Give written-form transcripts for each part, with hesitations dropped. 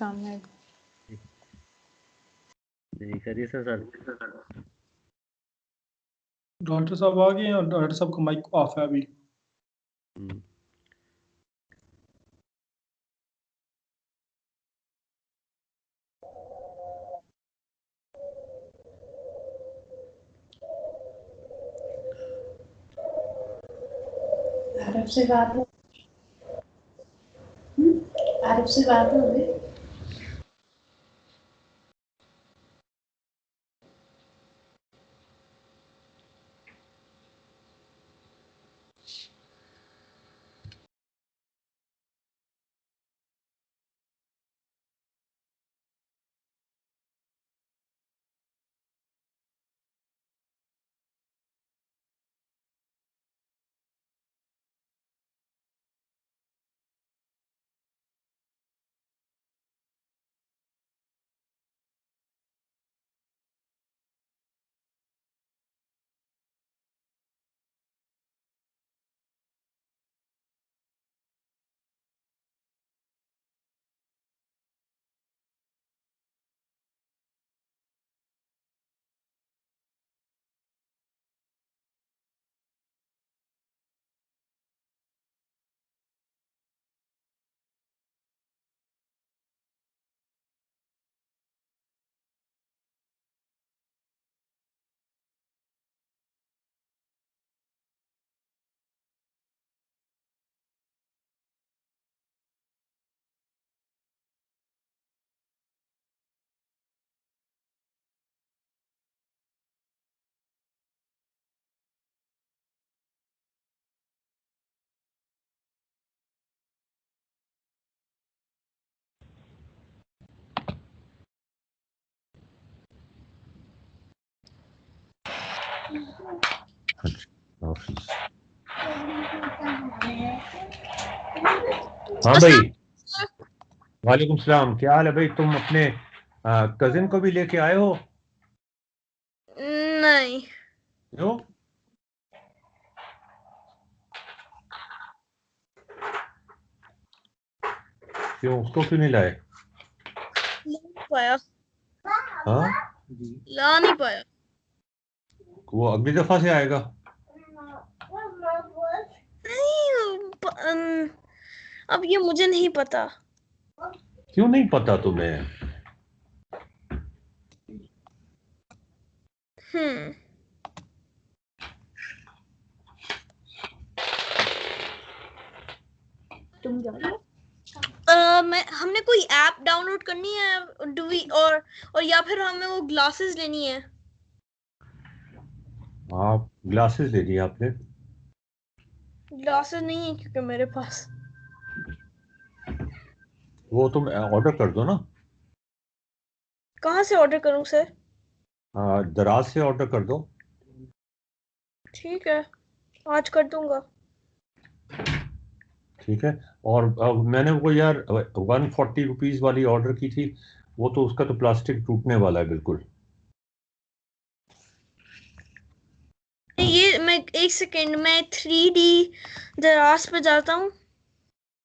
सामने। जी करिए sir. Doctor साहब आ गए हैं और डॉक्टर साहब का माइक ऑफ है अभी। आरब से बात हो गई। हाँ भाई, वालेकुम सलाम। क्या हाल है भाई? तुम अपने कजिन को भी लेके आए हो? नहीं। क्यों? उसको क्यों नहीं लाए? नहीं पाया। हाँ, ला नहीं पाया। वो अगली दफा से आएगा। नहीं, अब ये मुझे नहीं पता। क्यों नहीं पता तुम्हें? तुम जा रही हो? हमने कोई ऐप डाउनलोड करनी है डू वी और या फिर हमें वो ग्लासेस लेनी है? आप ग्लासेस ले लिए आपने? ग्लासेस नहीं है क्योंकि मेरे पास। वो तुम ऑर्डर कर दो ना। कहाँ से ऑर्डर करूं सर? दराज से ऑर्डर कर दो। ठीक है, आज कर दूंगा। ठीक है। और मैंने वो यार 140 रुपीज़ वाली ऑर्डर की थी, वो तो उसका तो प्लास्टिक टूटने वाला है बिल्कुल। ये मैं एक सेकेंड में 3D दराज पे जाता हूँ।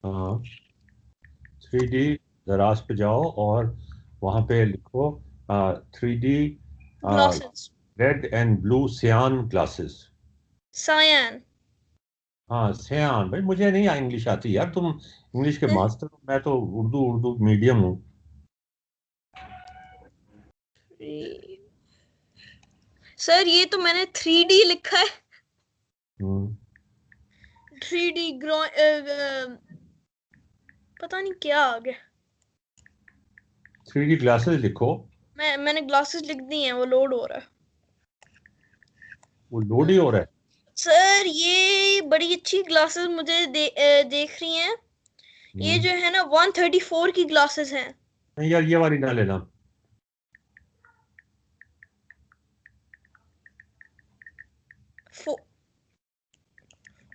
हाँ, 3D दराज पे जाओ और वहाँ पे लिखो 3D glasses. Red and blue सियान ग्लासेस। सायान। हाँ सियान। भाई मुझे नहीं इंग्लिश आती यार, तुम इंग्लिश के मास्टर हो, मैं तो उर्दू मीडियम हूँ। सर ये तो मैंने 3D लिखा है। 3D पता नहीं क्या आ गया। 3D ग्लासेस लिखो। मैंने ग्लासेस लिख दी हैं, वो लोड हो रहा है। वो लोड ही हो रहा है। सर ये बड़ी अच्छी ग्लासेस मुझे देख रही हैं। ये जो है ना 134 की ग्लासेस हैं। नहीं यार, ये वाली ना लेना।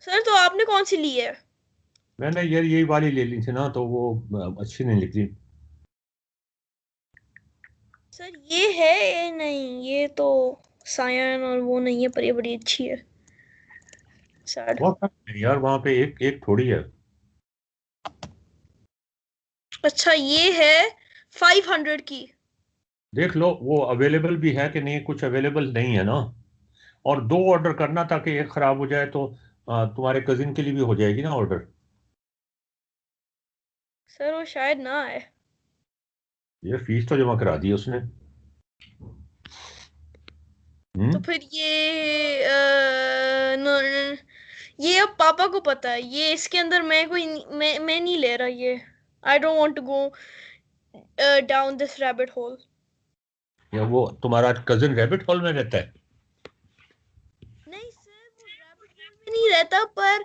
सर तो आपने कौन सी ली है? मैंने यार यही वाली ले ली थी ना, तो वो अच्छी नहीं निकली। सर ये है, ये नहीं, ये तो सायन और वो नहीं है, पर ये बड़ी अच्छी है। सर नहीं यार, वहां पे एक थोड़ी है। अच्छा ये है 500 की। देख लो वो अवेलेबल भी है कि नहीं, कुछ अवेलेबल नहीं है ना। और 2 ऑर्डर करना ताकि एक खराब हो जाए तो तुम्हारे कजिन के लिए भी हो जाएगी ना ऑर्डर। सर वो शायद ना आए। ये फीस तो जमा करा दी उसने। तो फिर ये अब पापा को पता है, ये इसके अंदर मैं नहीं ले रहा ये। I don't want to go down this rabbit hole. या वो तुम्हारा कजिन रैबिट हॉल में रहता है? नहीं सर, वो रैबिट होल में नहीं रहता, पर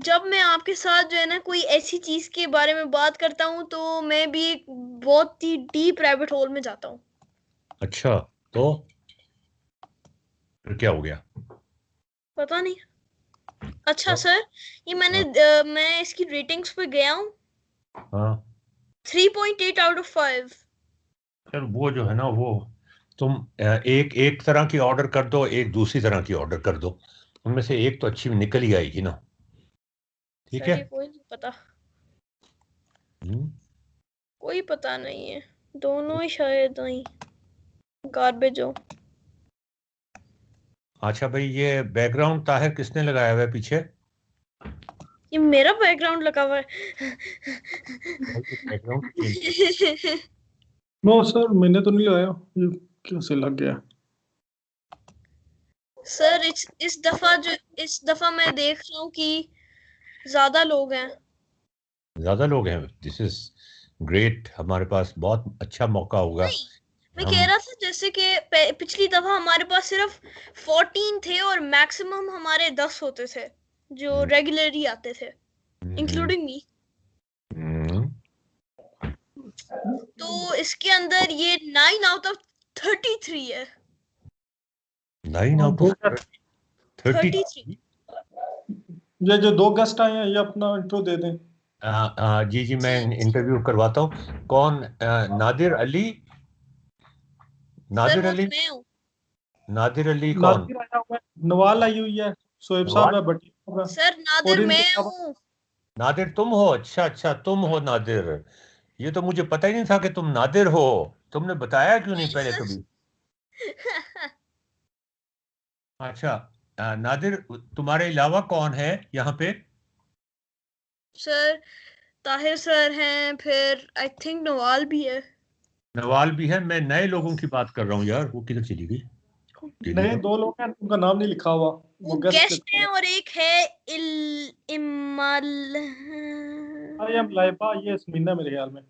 जब मैं आपके साथ जो है ना कोई ऐसी चीज के बारे में बात करता हूँ तो मैं भी एक बहुत ही डीप रैबिट होल में जाता हूँ। अच्छा, तो फिर क्या हो गया? पता नहीं। अच्छा तो, सर, ये हाँ, मैं इसकी रेटिंग्स पे गया हूँ। हाँ 3.8 आउट ऑफ 5। सर वो जो है ना वो तुम एक एक तरह की ऑर्डर कर दो, एक दूसरी तरह की ऑर्डर कर दो, उनमें से एक तो अच्छी निकल ही आएगी ना। ठीक सर है। ये कोई नहीं पता, हम्म, कोई पता नहीं है, दोनों ही शायद नहीं गार्बेज हो। अच्छा भाई, ये बैकग्राउंड ताहिर किसने लगाया हुआ है पीछे? ये मेरा बैकग्राउंड लगा हुआ है। Background change. नो सर, मैंने तो नहीं लगाया, ये कैसे लग गया? सर इस दफा मैं देख रहा हूँ कि ज्यादा लोग हैं। ज्यादा लोग हैं, दिस इज ग्रेट, हमारे पास बहुत अच्छा मौका होगा। नहीं, मैं कह हम रहा था जैसे कि पिछली दफा हमारे पास सिर्फ 14 थे और मैक्सिमम हमारे 10 होते थे जो हम्म, रेगुलरली आते थे, हम्म, इंक्लूडिंग मी। हम्म, तो इसके अंदर ये 9 आउट ऑफ 33 है। 9 और आउट दो ऑफ गेस्ट, 30। 33। ये जो 2 गेस्ट आए हैं ये अपना इंट्रो दे दें। जी जी, मैं जी जी इंटरव्यू करवाता हूँ। कौन? नादिर अली। सर, नादिर वो तो अली। मैं हूँ। नादिर अली कौन? नादिर आया हुआ है, नवाल आई हुई है, शोएब साहब नवाज। है, भट्टी साहब है, सर नादिर और इनके मैं अलावा हूँ। नादिर तुम हो? अच्छा अच्छा, तुम हो नादिर। ये तो मुझे पता ही नहीं था कि तुम नादिर हो। तुमने बताया क्यों नहीं नहीं पहले सर। कभी? अच्छा, नादिर, तुम्हारे अलावा कौन है यहाँ पे? सर ताहिर सर हैं, फिर आई थिंक नवाल भी है। नवाल भी है। मैं नए लोगों की बात कर रहा हूँ यार, वो किधर चली गई? नए टेलीग्राम। 2 लोग हैं, उनका नाम नहीं लिखा हुआ, वो वो गेस्ट गेस्ट लिखा हैं हुआ और एक है इमाल। है। अरे हम लाइबा, ये समीना मेरे ख्याल में।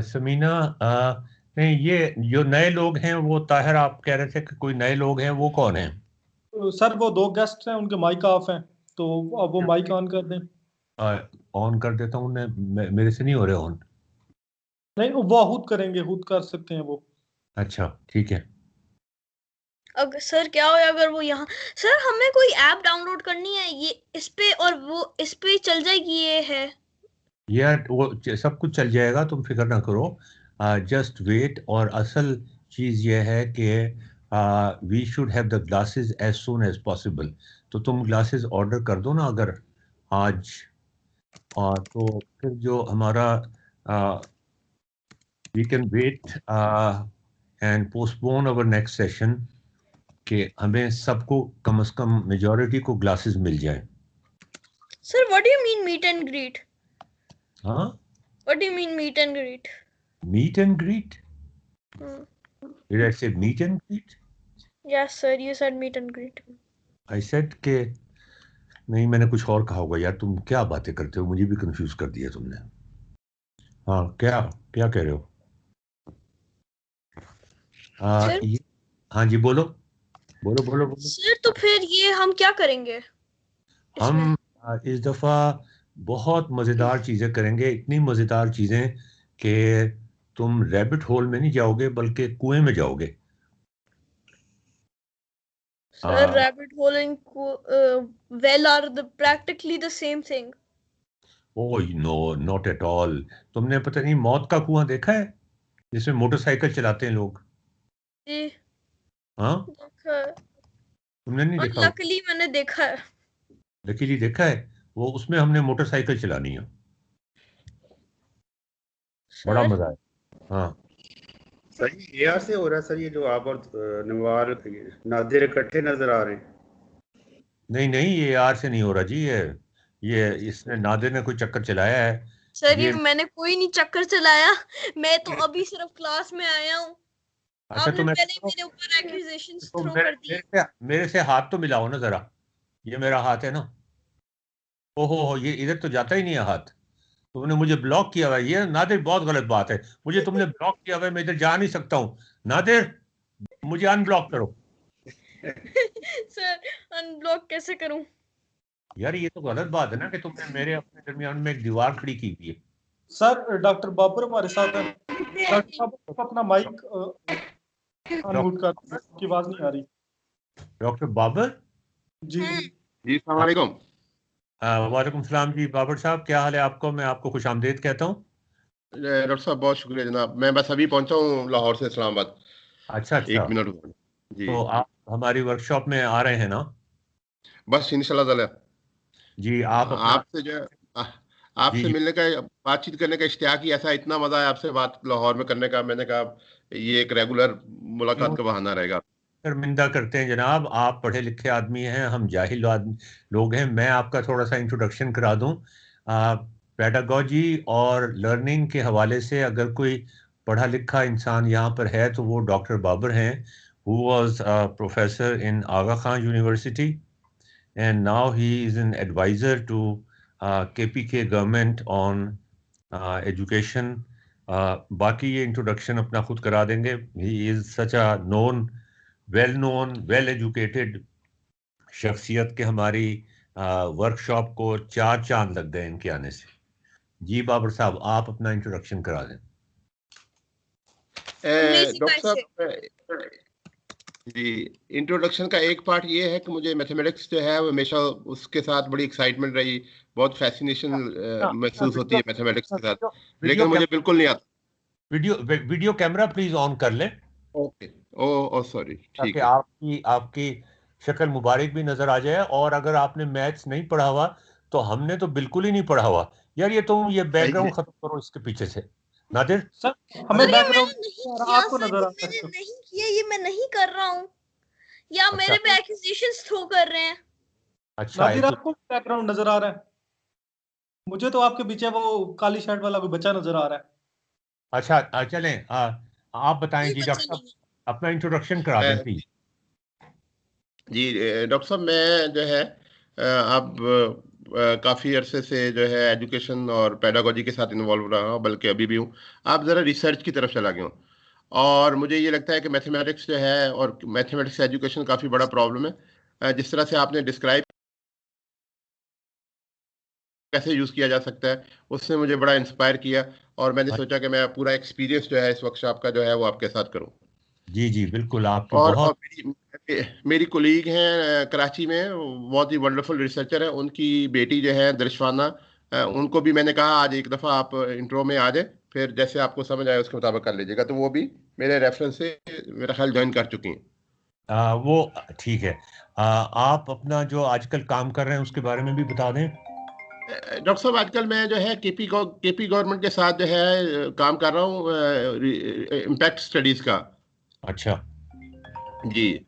समीना। नहीं, ये जो नए लोग हैं वो ताहिर आप कह रहे थे कि कोई नए लोग हैं, वो कौन है? सर वो 2 गेस्ट हैं, उनके माइक ऑफ हैं, तो अब वो माइक ऑन कर दें। ऑन कर देता हूँ मेरे से नहीं हो रहे ऑन। नहीं, वो खुद करेंगे, खुद कर सकते हैं वो। अच्छा ठीक है। अगर सर क्या हो अगर वो यहाँ, सर हमें कोई ऐप डाउनलोड करनी है ये इस पे, और वो इस पे चल जाएगी ये है। यार वो सब कुछ चल जाएगा, तुम फिक्र ना करो। Just wait. और असल चीज़ ये है कि we should have the glasses as soon as possible. तो तुम ग्लासेस ऑर्डर कर दो ना अगर आज। तो फिर जो हमारा we can wait and postpone our next session, कि हमें सबको कम से कम मेजॉरिटी को ग्लासेस मिल जाए। Sir what do you mean meet and greet? हाँ, what do you mean meet and greet? Meet and greet. Did I say meet and greet? Yes sir, you said meet and greet. I said के नहीं, मैंने कुछ और कहा होगा यार, तुम क्या बातें करते हो, मुझे भी कंफ्यूज कर दिया तुमने। हाँ, क्या क्या कह रहे हो? सर ये, हाँ जी, बोलो बोलो बोलो बोलो। सर तो फिर ये हम क्या करेंगे इसमें? हम इस दफा बहुत मजेदार चीजें करेंगे, इतनी मजेदार चीजें कि तुम रैबिट होल में नहीं जाओगे बल्कि कुएं में जाओगे। Sir rabbit hole and well are the practically the same thing. Oh no, not at all. तुमने पता नहीं मौत का कुआं देखा है जिसमें मोटरसाइकिल चलाते हैं लोग? जी हाँ, देखा है, तुमने नहीं और देखा होगा। लकीली मैंने देखा है। लकीली देखा है। वो उसमें हमने मोटरसाइकिल चलानी है। बड़ा सर मजा है। हाँ सर ये AR से हो रहा है सर, ये जो आप और नवार नादिर इकट्ठे नजर आ रहे हैं? नहीं नहीं, ये AR से नहीं हो रहा जी। ये इसने नादिर ने कोई चक्कर चलाया है। सर ये ये मैंने कोई नहीं चक्कर चलाया, मैं तो अभी सिर्फ क्लास में आया हूँ। अच्छा, आपने तो मैं पहले ही मेरे ऊपर एक्यूजेशंस तो थ्रो मेरे कर दिए। मेरे से हाथ तो मिलाओ ना जरा। ये मेरा हाथ है ना। ओहो हो, ये इधर तो जाता ही नहीं है हाथ। तुमने मुझे ब्लॉक किया हुआ है, ये नादिर बहुत गलत बात है। मुझे तुमने ब्लॉक किया हुआ है, मैं इधर जा नहीं सकता हूँ। नादिर, मुझे अनब्लॉक करो। सर अनब्लॉक कैसे करूं? यार ये तो गलत बात है ना कि तुमने मेरे अपने दरमियान में एक दीवार खड़ी की हुई है। सर डॉक्टर बाबर हमारे साथ है। डॉक्टर बाबर आप अपना माइक अनम्यूट कर दीजिए, आपकी आवाज नहीं आ रही। डॉक्टर बाबर। जी जी अस्सलाम वालेकुम। वालेकुम सलाम जी। बाबर साहब, क्या हाल है आपको? मैं आपको खुश आमदीद कहता हूँ। डॉक्टर साहब बहुत शुक्रिया जनाब, मैं बस अभी पहुंचा हूँ लाहौर से इस्लामाबाद। अच्छा अच्छा। 1 मिनट हुआ। जी तो आप हमारी वर्कशॉप में आ रहे हैं ना? बस इंशाल्लाह ताला जी आप अपना आपसे जो है आ- जी आपसे जी मिलने का, बातचीत करने का इश्तियाक ही ऐसा, इतना मजा है आपसे बात लाहौर में करने का। मैंने कहा ये एक रेगुलर क्यों मुलाकात का बहाना रहेगा। शर्मिंदा करते हैं जनाब? आप पढ़े लिखे आदमी हैं, हम जाहिल लोग हैं। मैं आपका थोड़ा सा इंट्रोडक्शन करा दूं। पेडागोजी और लर्निंग के हवाले से अगर कोई पढ़ा लिखा इंसान यहाँ पर है तो वो डॉक्टर बाबर हैं। Who was professor in Aga Khan university and now he is an advisor to KPK government on education. बाकी ये इंट्रोडक्शन अपना खुद करा देंगे। He is such a known well educated शख्सियत के हमारी वर्कशॉप को 4 चांद लग गए इनके आने से। जी बाबर साहब, आप अपना इंट्रोडक्शन करा दें। डॉक्टर साहब जी, इंट्रोडक्शन का एक पार्ट ये है कि मुझे मैथमेटिक्स जो है वो हमेशा उसके साथ बड़ी एक्साइटमेंट रही, बहुत फैसिनेशन महसूस होती है मैथमेटिक्स के साथ, लेकिन मुझे बिल्कुल नहीं आता। वीडियो कैमरा प्लीज ऑन कर लें ओके, ओ सॉरी, ताकि ठीक है। आपकी आपकी शक्ल मुबारक भी नजर आ जाए। और अगर आपने मैथ्स नहीं पढ़ा हुआ तो हमने तो बिल्कुल ही नहीं पढ़ा हुआ। यार ये तुम ये बैकग्राउंड खत्म करो इसके पीछे से। नादिर, सर, हमें सर ये बैकग्राउंड मैंने नहीं और किया आपको सर, नजर ये आ रहा मैंने है। नहीं किया, ये मैं नहीं कर रहा हूँ, या अच्छा मेरे पे एक्यूजेशंस थ्रो कर रहे हैं। अच्छा है नादिर तो आपको बैकग्राउंड नजर आ रहा है? मुझे तो आपके पीछे वो काली शर्ट वाला कोई बच्चा नजर आ रहा है। अच्छा चलें। आप बताएं कोई जी बच्चा डॉक्टर साहब, नहीं अपना इंट्रोडक्शन करा दें प्लीज। जी डॉक्टर साहब, मैं जो है अब काफ़ी अरसे से जो है एजुकेशन और पेडागोजी के साथ इन्वॉल्व रहा हूँ, बल्कि अभी भी हूँ। आप ज़रा रिसर्च की तरफ चला गया हूँ, और मुझे ये लगता है कि मैथमेटिक्स जो है और मैथमेटिक्स एजुकेशन काफ़ी बड़ा प्रॉब्लम है। जिस तरह से आपने डिस्क्राइब कैसे यूज़ किया जा सकता है, उसने मुझे बड़ा इंस्पायर किया, और मैंने सोचा कि मैं पूरा एक्सपीरियंस जो है इस वर्कशॉप का जो है वो आपके साथ करूँ। जी जी बिल्कुल, आपकी और बहुत मेरी कोलीग हैं कराची में, बहुत ही वंडरफुल रिसर्चर है। उनकी बेटी जो है दर्शवाना, उनको भी मैंने कहा आज एक दफ़ा आप इंट्रो में आ जाए, फिर जैसे आपको समझ आए उसके मुताबिक कर लीजिएगा। तो वो भी मेरे रेफरेंस से मेरा ख्याल ज्वाइन कर चुकी हैं। वो ठीक है। आप अपना जो आजकल काम कर रहे हैं उसके बारे में भी बता दें। डॉक्टर साहब, आजकल मैं जो है केपी गवर्नमेंट के साथ जो है काम कर रहा हूँ, इम्पैक्ट स्टडीज़ का। अच्छा। जी।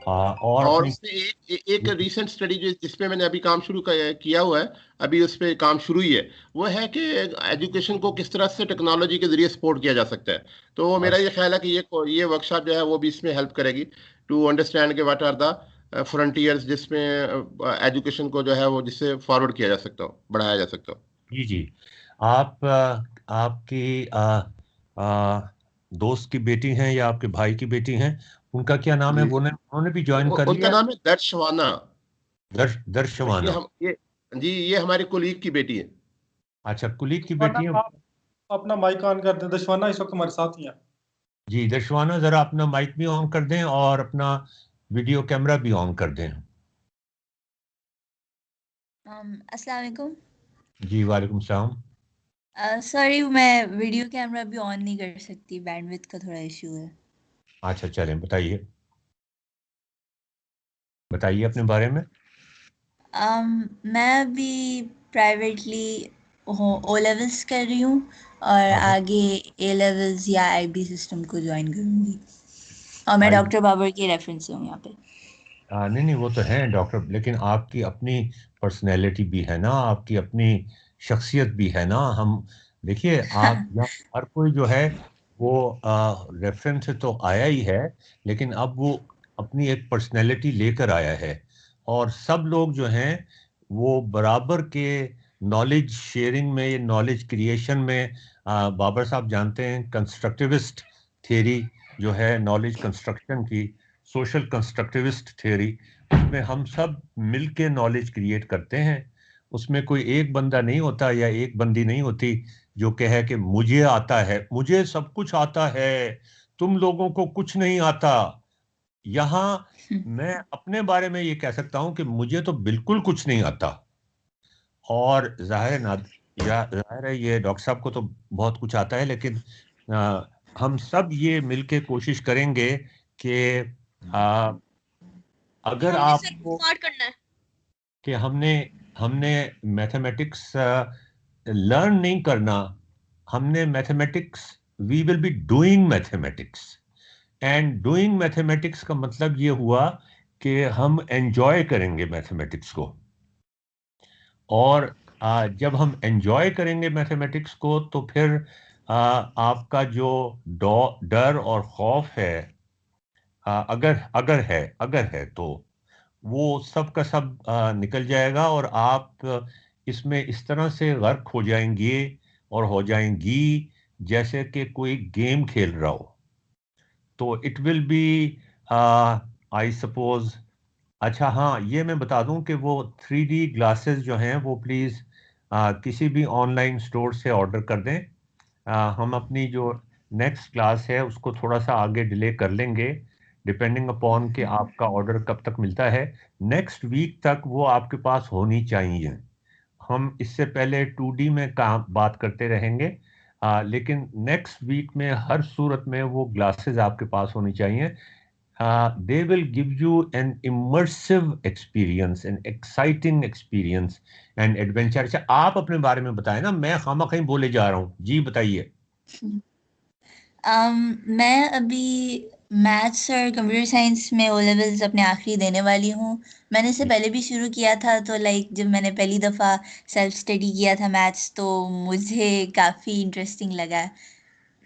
और और अपनी उसमें एक रीसेंट स्टडी जिसपे मैंने अभी काम शुरू किया हुआ है, अभी उस पर काम शुरू ही है, वो है कि एजुकेशन को किस तरह से टेक्नोलॉजी के जरिए सपोर्ट किया जा सकता है। तो मेरा ये ख्याल है कि ये वर्कशॉप जो है वो भी इसमें हेल्प करेगी टू अंडरस्टैंड के व्हाट आर द फ्रंटियर्स, जिसमें एजुकेशन को जो है वो जिससे फॉरवर्ड किया जा सकता हो, बढ़ाया जा सकता हो। जी जी। आप आपकी दोस्त की बेटी हैं या आपके भाई की बेटी हैं? उनका क्या नाम है? जी, वो उन्होंने भी ज्वाइन कर उनका लिया? नाम है दर्शवाना। ये दर्शवाना। हम ये हमारे कोलीग की बेटी है। अच्छा, कुलीग की दशवाना, बेटी है। आप अपना माइक ऑन कर दें। दशवाना इस वक्त हमारे साथ ही है। जी दर्शवाना, जरा अपना माइक भी ऑन कर दें और अपना वीडियो कैमरा भी ऑन कर दें। अस्सलाम वालेकुम। जी वालेकुम सलाम। सॉरी, मैं वीडियो कैमरा भी ऑन नहीं कर सकती, बैंडविड्थ का थोड़ा इशू है। अच्छा चलें, बताइए बताइए अपने बारे में। मैं अभी प्राइवेटली ओ लेवल्स कर रही हूँ, और हाँ, आगे ए लेवल्स या आईबी सिस्टम को ज्वाइन करूंगी। और मैं आई डॉक्टर बाबर के रेफरेंस हूँ यहाँ पे। नहीं नहीं, वो तो है डॉक्टर, लेकिन आपकी अपनी पर्सनैलिटी भी है ना, आपकी अपनी शख्सियत भी है ना। हम देखिए, आप यहाँ हर कोई जो है वो रेफरेंस से तो आया ही है, लेकिन अब वो अपनी एक पर्सनैलिटी लेकर आया है। और सब लोग जो हैं वो बराबर के नॉलेज शेयरिंग में, नॉलेज क्रिएशन में, बाबर साहब जानते हैं कंस्ट्रक्टिविस्ट थियरी जो है नॉलेज कंस्ट्रक्शन की, सोशल कंस्ट्रक्टिविस्ट थियरी, उसमें हम सब मिलके नॉलेज क्रिएट करते हैं। उसमें कोई एक बंदा नहीं होता या एक बंदी नहीं होती जो कहे कि मुझे आता है, मुझे सब कुछ आता है, तुम लोगों को कुछ नहीं आता। यहाँ मैं अपने बारे में ये कह सकता हूं कि मुझे तो बिल्कुल कुछ नहीं आता। और जाहिर है ना, या जाहिर है ये डॉक्टर साहब को तो बहुत कुछ आता है, लेकिन हम सब ये मिलके कोशिश करेंगे कि आ, अगर हमने सर आपको स्टार्ट करना है। कि हमने हमने मैथमेटिक्स लर्न नहीं करना, हमने mathematics, we will be doing mathematics. And doing mathematics का मतलब ये हुआ कि हम एंजॉय करेंगे मैथमेटिक्स को। और जब हम एंजॉय करेंगे मैथमेटिक्स को तो फिर आपका जो डर और खौफ है, अगर है तो वो सब का सब निकल जाएगा, और आप इसमें इस तरह से गर्क हो जाएंगे और हो जाएंगी जैसे कि कोई गेम खेल रहा हो। तो it will be, I suppose, अच्छा हाँ, ये मैं बता दूं कि वो 3D ग्लासेस जो हैं वो प्लीज़ किसी भी ऑनलाइन स्टोर से ऑर्डर कर दें। हम अपनी जो नेक्स्ट क्लास है उसको थोड़ा सा आगे डिले कर लेंगे, डिपेंडिंग अपॉन कि आपका ऑर्डर कब तक मिलता है। नेक्स्ट वीक तक वो आपके पास होनी चाहिए। हम इससे पहले 2D में काम बात करते रहेंगे, लेकिन नेक्स्ट वीक में हर सूरत में वो ग्लासेस आपके पास होनी चाहिए। They will give you an immersive experience, an exciting experience and adventure। अच्छा, आप अपने बारे में बताएं ना, मैं खामा कहीं बोले जा रहा हूँ, जी बताइए। मैं अभी मैथ्स और कंप्यूटर साइंस में ओ लेवल्स अपने आखिरी देने वाली हूँ। मैंने इससे पहले भी शुरू किया था, तो लाइक जब मैंने पहली दफ़ा सेल्फ स्टडी किया था मैथ्स, तो मुझे काफ़ी इंटरेस्टिंग लगा।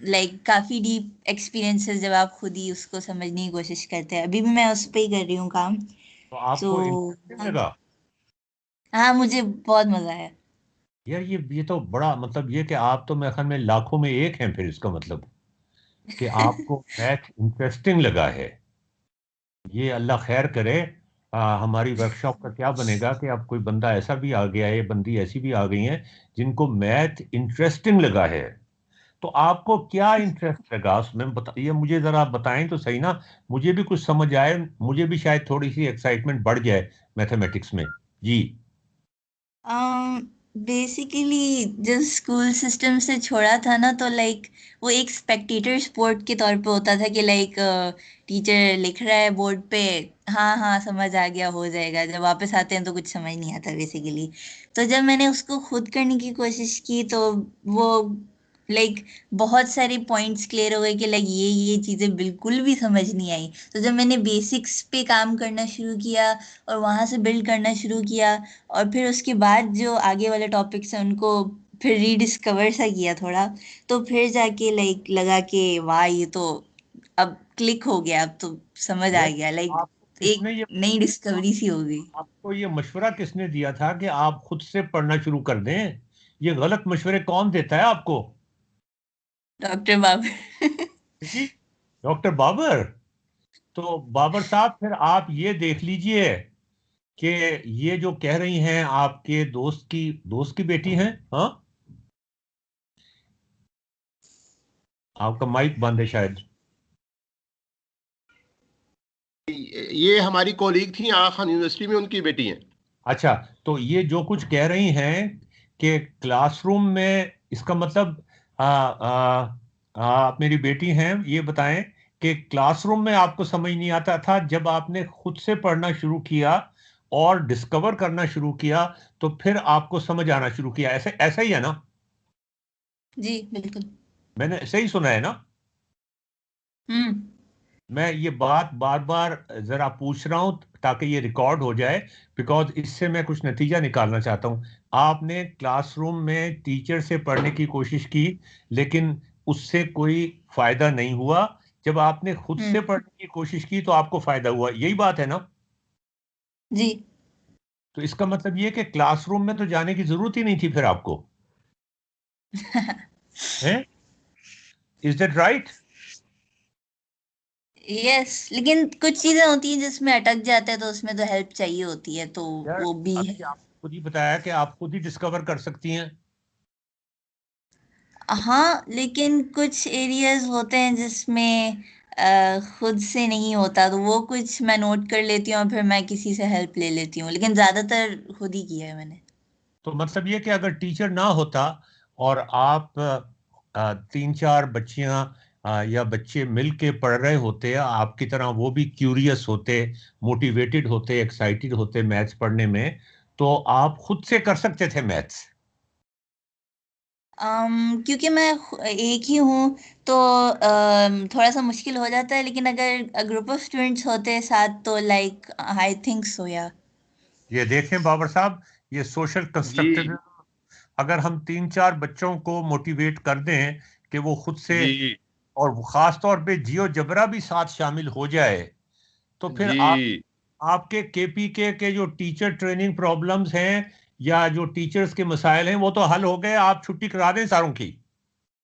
लाइक काफ़ी डीप एक्सपीरियंसेस जब आप खुद ही उसको समझने की कोशिश करते हैं। अभी भी मैं उस पर ही कर रही हूँ काम। तो सो आपको इंटरेस्टिंग लगा? हाँ, मुझे बहुत मज़ा आया। यार ये तो बड़ा मतलब, ये कि आप तो मेरे ख्याल में लाखों में एक हैं फिर, इसका मतलब कि आपको मैथ इंटरेस्टिंग लगा है। ये अल्लाह खैर करे। हमारी वर्कशॉप का क्या बनेगा कि अब कोई बंदा ऐसा भी आ गया है, बंदी ऐसी भी आ गई हैं जिनको मैथ इंटरेस्टिंग लगा है। तो आपको क्या इंटरेस्ट लगा उसमें, बताइए मुझे जरा, बताएं तो सही ना, मुझे भी कुछ समझ आए, मुझे भी शायद थोड़ी सी एक्साइटमेंट बढ़ जाए मैथमेटिक्स में। जी। बेसिकली जब स्कूल सिस्टम से छोड़ा था ना, तो लाइक वो एक स्पेक्टेटर स्पोर्ट के तौर पे होता था कि लाइक टीचर लिख रहा है बोर्ड पे, हाँ हाँ समझ आ गया, हो जाएगा, जब वापस आते हैं तो कुछ समझ नहीं आता बेसिकली। तो जब मैंने उसको खुद करने की कोशिश की, तो वो लाइक बहुत सारे पॉइंट्स क्लियर हो गए कि लाइक ये चीज़ें बिल्कुल भी समझ नहीं आई। तो जब मैंने बेसिक्स पे काम करना शुरू किया और वहाँ से बिल्ड करना शुरू किया, और फिर उसके बाद जो आगे वाले टॉपिक्स हैं उनको फिर रीडिस्कवर सा किया थोड़ा, तो फिर जाके लाइक लगा कि वाह, ये तो अब क्लिक हो गया, अब तो समझ आ यार गया, लाइक आपको एक किसने ये नई डिस्कवरी सी हो गई। आपको ये मशवरा किसने दिया था कि आप खुद से पढ़ना शुरू कर दें? ये गलत मशवरे कौन देता है आपको? डॉक्टर बाबर। जी, डॉक्टर बाबर। तो बाबर साहब, फिर आप ये देख लीजिए कि ये जो कह रही हैं आपके दोस्त की बेटी हैं, हाँ, आपका माइक बंद है शायद। ये हमारी कोलीग थी आगा खान यूनिवर्सिटी में, उनकी बेटी हैं। अच्छा, तो ये जो कुछ कह रही हैं कि क्लासरूम में, इसका मतलब आप मेरी बेटी हैं, ये बताएं कि क्लासरूम में आपको समझ नहीं आता था, जब आपने खुद से पढ़ना शुरू किया और डिस्कवर करना शुरू किया तो फिर आपको समझ आना शुरू किया, ऐसे ऐसा ही है ना? जी बिल्कुल। मैंने सही सुना है ना? मैं ये बात बार बार जरा पूछ रहा हूं ताकि ये रिकॉर्ड हो जाए, बिकॉज इससे मैं कुछ नतीजा निकालना चाहता हूं। आपने क्लासरूम में टीचर से पढ़ने की कोशिश की, लेकिन उससे कोई फायदा नहीं हुआ। जब आपने खुद से पढ़ने की कोशिश की तो आपको फायदा हुआ, यही बात है ना? जी। तो इसका मतलब ये कि क्लासरूम में तो जाने की जरूरत ही नहीं थी फिर आपको, है? Is that right? यस, लेकिन कुछ चीजें होती हैं जिसमें अटक जाते हैं तो उसमें तो हेल्प चाहिए होती है, तो यार वो भी है। अभी आपने खुद ही बताया कि आप खुद ही डिस्कवर कर सकती हैं। हाँ, लेकिन कुछ एरियाज होते हैं जिसमें खुद से नहीं होता, तो वो कुछ मैं नोट कर लेती हूँ और फिर मैं किसी से हेल्प ले लेती हूँ, लेकिन ज्यादातर खुद ही किया है मैंने। तो मतलब ये कि अगर टीचर ना होता और आप तीन चार बच्चियां या बच्चे मिल के पढ़ रहे होते, आपकी तरह वो भी क्यूरियस होते, मोटिवेटेड होते, एक्साइटेड होते मैथ्स पढ़ने में, तो आप खुद से कर सकते थे मैथ्स। क्योंकि मैं एक ही हूँ तो थोड़ा सा मुश्किल हो जाता है, लेकिन अगर ग्रुप ऑफ स्टूडेंट्स होते साथ तो लाइक आई थिंक सो या। ये देखें बाबर साहब, ये सोशल जी कंस्ट्रक्टिव, अगर हम तीन चार बच्चों को मोटिवेट कर दें कि वो खुद से, जी और खास तौर पे जियो जबरा भी साथ शामिल हो जाए, तो फिर जी आपके केपीके के जो टीचर ट्रेनिंग प्रॉब्लम्स हैं या जो टीचर्स के मसाइल हैं वो तो हल हो गए। आप छुट्टी करा दें सारों की।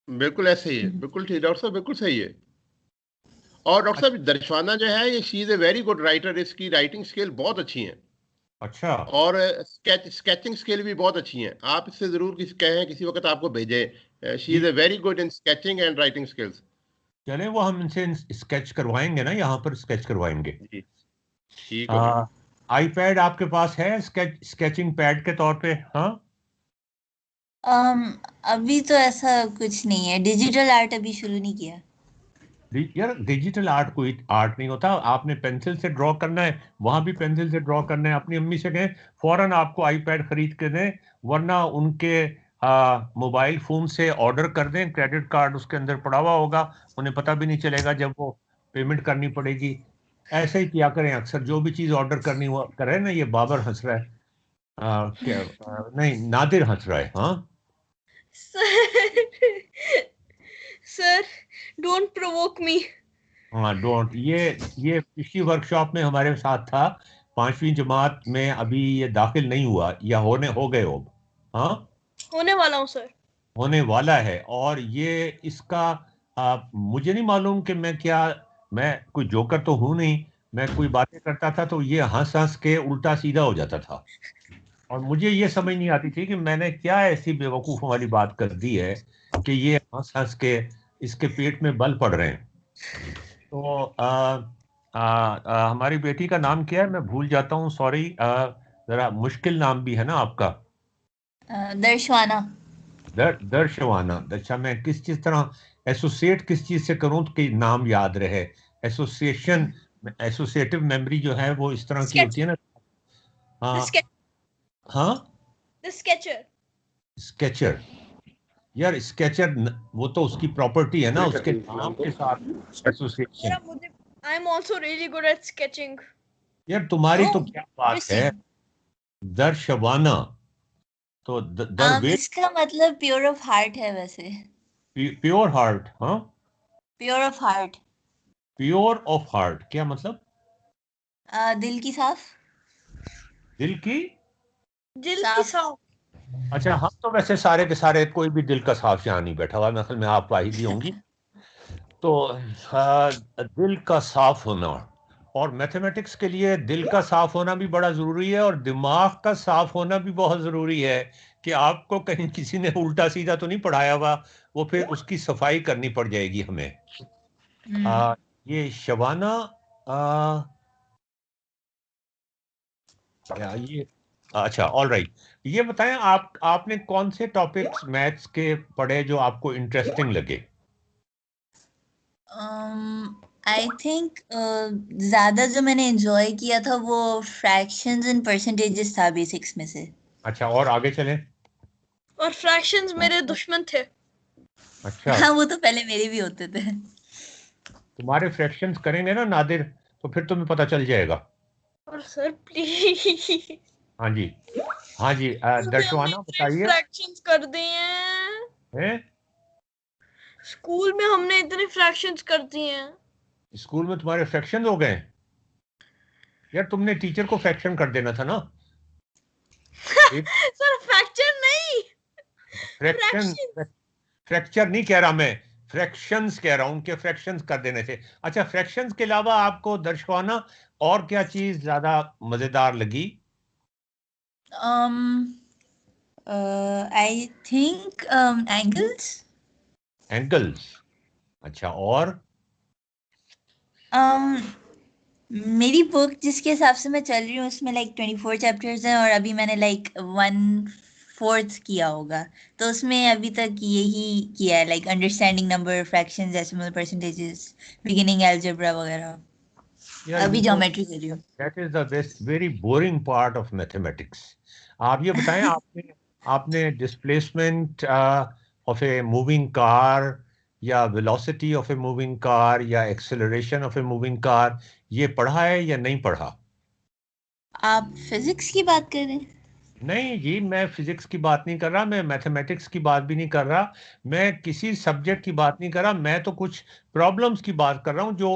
बिल्कुल ऐसे ही है, बिल्कुल ठीक डॉक्टर साहब, बिल्कुल सही है। और डॉक्टर साहब दर्शवाना जो है, ये she is a very good writer, इसकी राइटिंग स्किल बहुत अच्छी है अच्छा। और स्केचिंग स्किल भी बहुत अच्छी है। आप इससे जरूर किसी कहें किसी वक्त आपको भेजें, शी इज जी a very good in sketching and writing skills. चले, वो हम इनसे स्केच करवाएंगे ना, यहाँ पर स्केच करवाएंगे। जी ठीक हो गया। आईपैड आपके पास है स्केचिंग पैड के तौर पे? हाँ। अम अभी तो ऐसा कुछ नहीं है, डिजिटल आर्ट अभी शुरू नहीं किया। यार डिजिटल आर्ट कोई आर्ट नहीं होता। आपने पेंसिल से ड्रॉ करना है, वहां भी पेंसिल से ड्रॉ करना है। अपनी अम्मी से कहें फौरन आपको आईपैड खरीद के दें, वरना उनके मोबाइल फोन से ऑर्डर कर दें। क्रेडिट कार्ड उसके अंदर पड़ा हुआ होगा, उन्हें पता भी नहीं चलेगा जब वो पेमेंट करनी पड़ेगी। ऐसे ही किया करें अक्सर, जो भी चीज ऑर्डर करनी हो करें ना। ये बाबर हंस रहा है, नहीं नादिर हंस रहा है। हाँ सर सर डोंट प्रोवोक मी। हाँ डोंट। ये पिछली वर्कशॉप में हमारे साथ था, पांचवी जमात में। अभी ये दाखिल नहीं हुआ या होने हो गए हो? हाँ होने वाला हूँ सर। होने वाला है। और ये इसका मुझे नहीं मालूम कि मैं कोई जोकर तो हूं नहीं। मैं कोई बातें करता था तो ये हंस हंस के उल्टा सीधा हो जाता था, और मुझे ये समझ नहीं आती थी कि मैंने क्या ऐसी बेवकूफ़ों वाली बात कर दी है कि ये हंस हंस के इसके पेट में बल पड़ रहे हैं। तो हमारी बेटी का नाम क्या है? मैं भूल जाता हूँ, सॉरी। जरा मुश्किल नाम भी है ना आपका। दर्शवाना। दर्शवाना। अच्छा, मैं किस चीज तरह एसोसिएट किस चीज से करूं कि नाम याद रहे? एसोसिएशन, एसोसिएटिव मेमोरी जो है वो इस तरह की होती है ना। हाँ हाँ। The sketcher. स्केचर। यार स्केचर वो तो उसकी प्रॉपर्टी है ना, उसके नाम के साथ association. I am also really good at sketching. यार तुम्हारी तो क्या बात है, दर्शवाना। तो दरवेश, इसका मतलब प्योर ऑफ हार्ट है वैसे। Pure heart. हाँ pure of heart. Pure of heart क्या मतलब? दिल की साफ। दिल की दिल की साफ। अच्छा, हम तो वैसे सारे के सारे, कोई भी दिल का साफ यहाँ नहीं बैठा हुआ, मैं आप वाहिद ही होंगी। तो दिल का साफ होना, और मैथमेटिक्स के लिए दिल का साफ होना भी बड़ा जरूरी है, और दिमाग का साफ होना भी बहुत जरूरी है कि आपको कहीं किसी ने उल्टा सीधा तो नहीं पढ़ाया हुआ, वो फिर उसकी सफाई करनी पड़ जाएगी हमें। ये शबाना, ये अच्छा, ऑल राइट। ये बताएं आपने कौन से टॉपिक्स मैथ्स के पढ़े जो आपको इंटरेस्टिंग लगे? आई थिंक ज्यादा जो मैंने एंजॉय किया था वो फ्रैक्शंस एंड परसेंटेजेस था बेसिक्स में से। अच्छा, और आगे चलें। और फ्रैक्शंस मेरे दुश्मन थे। अच्छा, हाँ वो तो पहले मेरे भी होते थे। तुम्हारे फ्रैक्शंस करेंगे ना नादिर, तो फिर तुम्हें पता चल जाएगा। और सर प्लीज हाँ जी, हाँ जी, हमने दर्शवाना इतने बताइए। फ्रैक्शंस कर दिए हैं हैं? स्कूल में, हमने इतने फ्रैक्शंस कर दिए हैं। स्कूल में तुम्हारे फ्रैक्शन हो गए? यार तुमने टीचर को फ्रैक्शन कर देना था ना। एक सर फ्रैक्चर नहीं, फ्रैक्शन, फ्रैक्शन। फ्रैक्चर नहीं कह रहा मैं, फ्रैक्शंस कह रहा हूं, उनके फ्रैक्शंस कर देने थे। अच्छा, फ्रैक्शंस के अलावा आपको दर्शवाना और क्या चीज ज्यादा मजेदार लगी? I think angles. एंगल्स। अच्छा, और? मेरी बुक जिसके हिसाब से मैं चल रही हूँ उसमें लाइक 24 चैप्टर्स हैं और अभी मैंने लाइक 1/4 किया होगा, तो उसमें अभी तक यही किया है, like understanding number, fractions, decimal, percentages, beginning algebra वगैरह। यार अभी ये तो, ज्योमेट्री कर रही हूँ। That is the best very boring part of mathematics. आप ये बताएं, आपने आपने displacement of a moving car, या velocity of a moving car, या acceleration of a moving car, ये पढ़ा है या नहीं पढ़ा? आप फिजिक्स की बात कर रहे हैं? नहीं जी, मैं फिजिक्स की बात नहीं कर रहा, मैं मैथमेटिक्स की बात भी नहीं कर रहा, मैं किसी सब्जेक्ट की बात नहीं कर रहा, मैं तो कुछ प्रॉब्लम्स की बात कर रहा हूं जो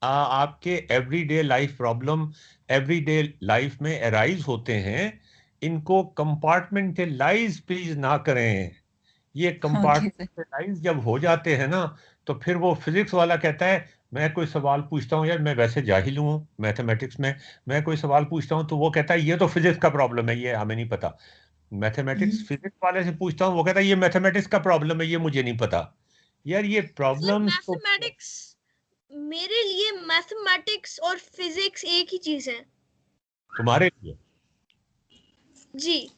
आपके everyday life problem, everyday life में अराइज होते हैं। इनको कंपार्टमेंटलाइज प्लीज ना करें। ये ओके सर। कंपार्टमेंटलाइज जब हो जाते हैं ना, तो फिर वो फिजिक्स वाला कहता है, मैं कोई सवाल पूछता हूँ, यार मैं वैसे जाहिल हूँ मैथमेटिक्स में, मैं कोई सवाल पूछता हूँ तो वो कहता है ये तो फिजिक्स का प्रॉब्लम है, ये हमें नहीं पता। मैथमेटिक्स फिजिक्स वाले से पूछता हूँ, वो कहता है ये मैथमेटिक्स का प्रॉब्लम है, ये मुझे नहीं पता। यार ये सर प्रॉब्लम्स तो मैथमेटिक्स, मेरे लिए मैथमेटिक्स और फिजिक्स एक ही चीज है तुम्हारे लिए, जी।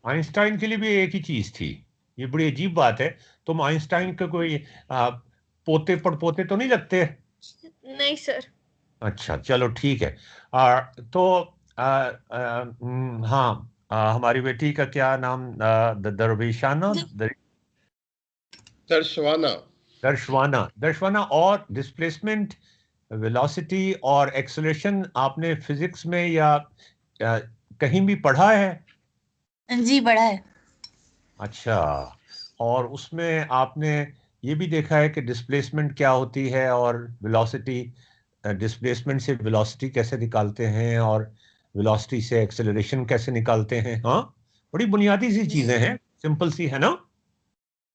आइंस्टाइन के लिए भी एक ही चीज थी। ये बड़ी अजीब बात है। तुम आइंस्टाइन के कोई पोते पड़पोते तो नहीं लगते? नहीं सर। अच्छा चलो ठीक है। तो हाँ, हमारी बेटी का क्या नाम? दरवेशाना, दर्शवाना। दर्शवाना, दर्शवाना। और डिस्प्लेसमेंट, वेलोसिटी और एक्सेलरेशन आपने फिजिक्स में या कहीं भी पढ़ा है? जी बड़ा है। अच्छा, और उसमें आपने ये भी देखा है कि डिस्प्लेसमेंट क्या होती है और वेलोसिटी, डिस्प्लेसमेंट से वेलोसिटी कैसे निकालते हैं और वेलोसिटी से एक्सेलरेशन कैसे निकालते हैं? हाँ, बड़ी बुनियादी सी चीजें हैं, सिंपल सी, है ना?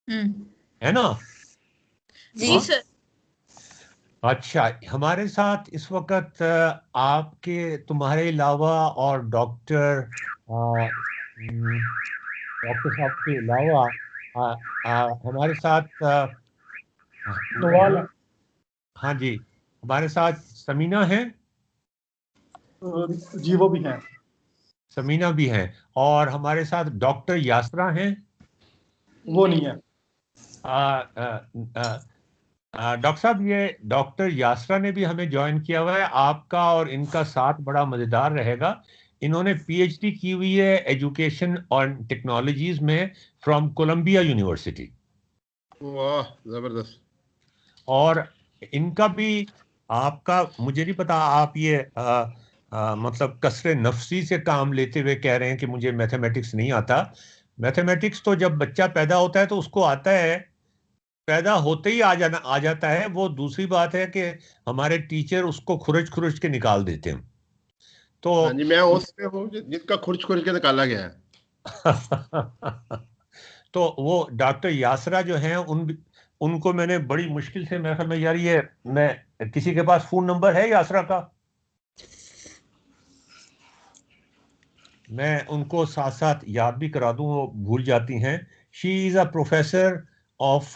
हम्म। है ना? जी हाँ। सर। अच्छा, हमारे साथ इस वक्त आपके तुम्हारे अलावा और डॉक्टर साहब के अलावा हमारे साथ सवाल है। हाँ जी, हमारे साथ समीना है। जी वो भी हैं। समीना भी हैं। और हमारे साथ डॉक्टर यासरा हैं। वो नहीं है। डॉक्टर साहब, ये डॉक्टर यासरा ने भी हमें ज्वाइन किया हुआ है। आपका और इनका साथ बड़ा मजेदार रहेगा। इन्होंने पीएचडी की हुई है एजुकेशन और टेक्नोलॉजीज में, फ्रॉम कोलंबिया यूनिवर्सिटी। वाह, जबरदस्त। और इनका भी, आपका मुझे नहीं पता, आप ये मतलब कसरे नफसी से काम लेते हुए कह रहे हैं कि मुझे मैथमेटिक्स नहीं आता। मैथमेटिक्स तो जब बच्चा पैदा होता है तो उसको आता है, पैदा होते ही आ जाता है। वो दूसरी बात है कि हमारे टीचर उसको खुरच खुरच के निकाल देते हैं। हाँ तो जी, मैं उसमें हूँ जिनका खुर्च खुर्च के निकाला गया है। तो वो डॉक्टर यासरा जो हैं, उनको मैंने बड़ी मुश्किल से, मैं में यार ये, मैं किसी के पास फोन नंबर है यासरा का? मैं उनको साथ साथ याद भी करा दूं, वो भूल जाती हैं। She is a professor of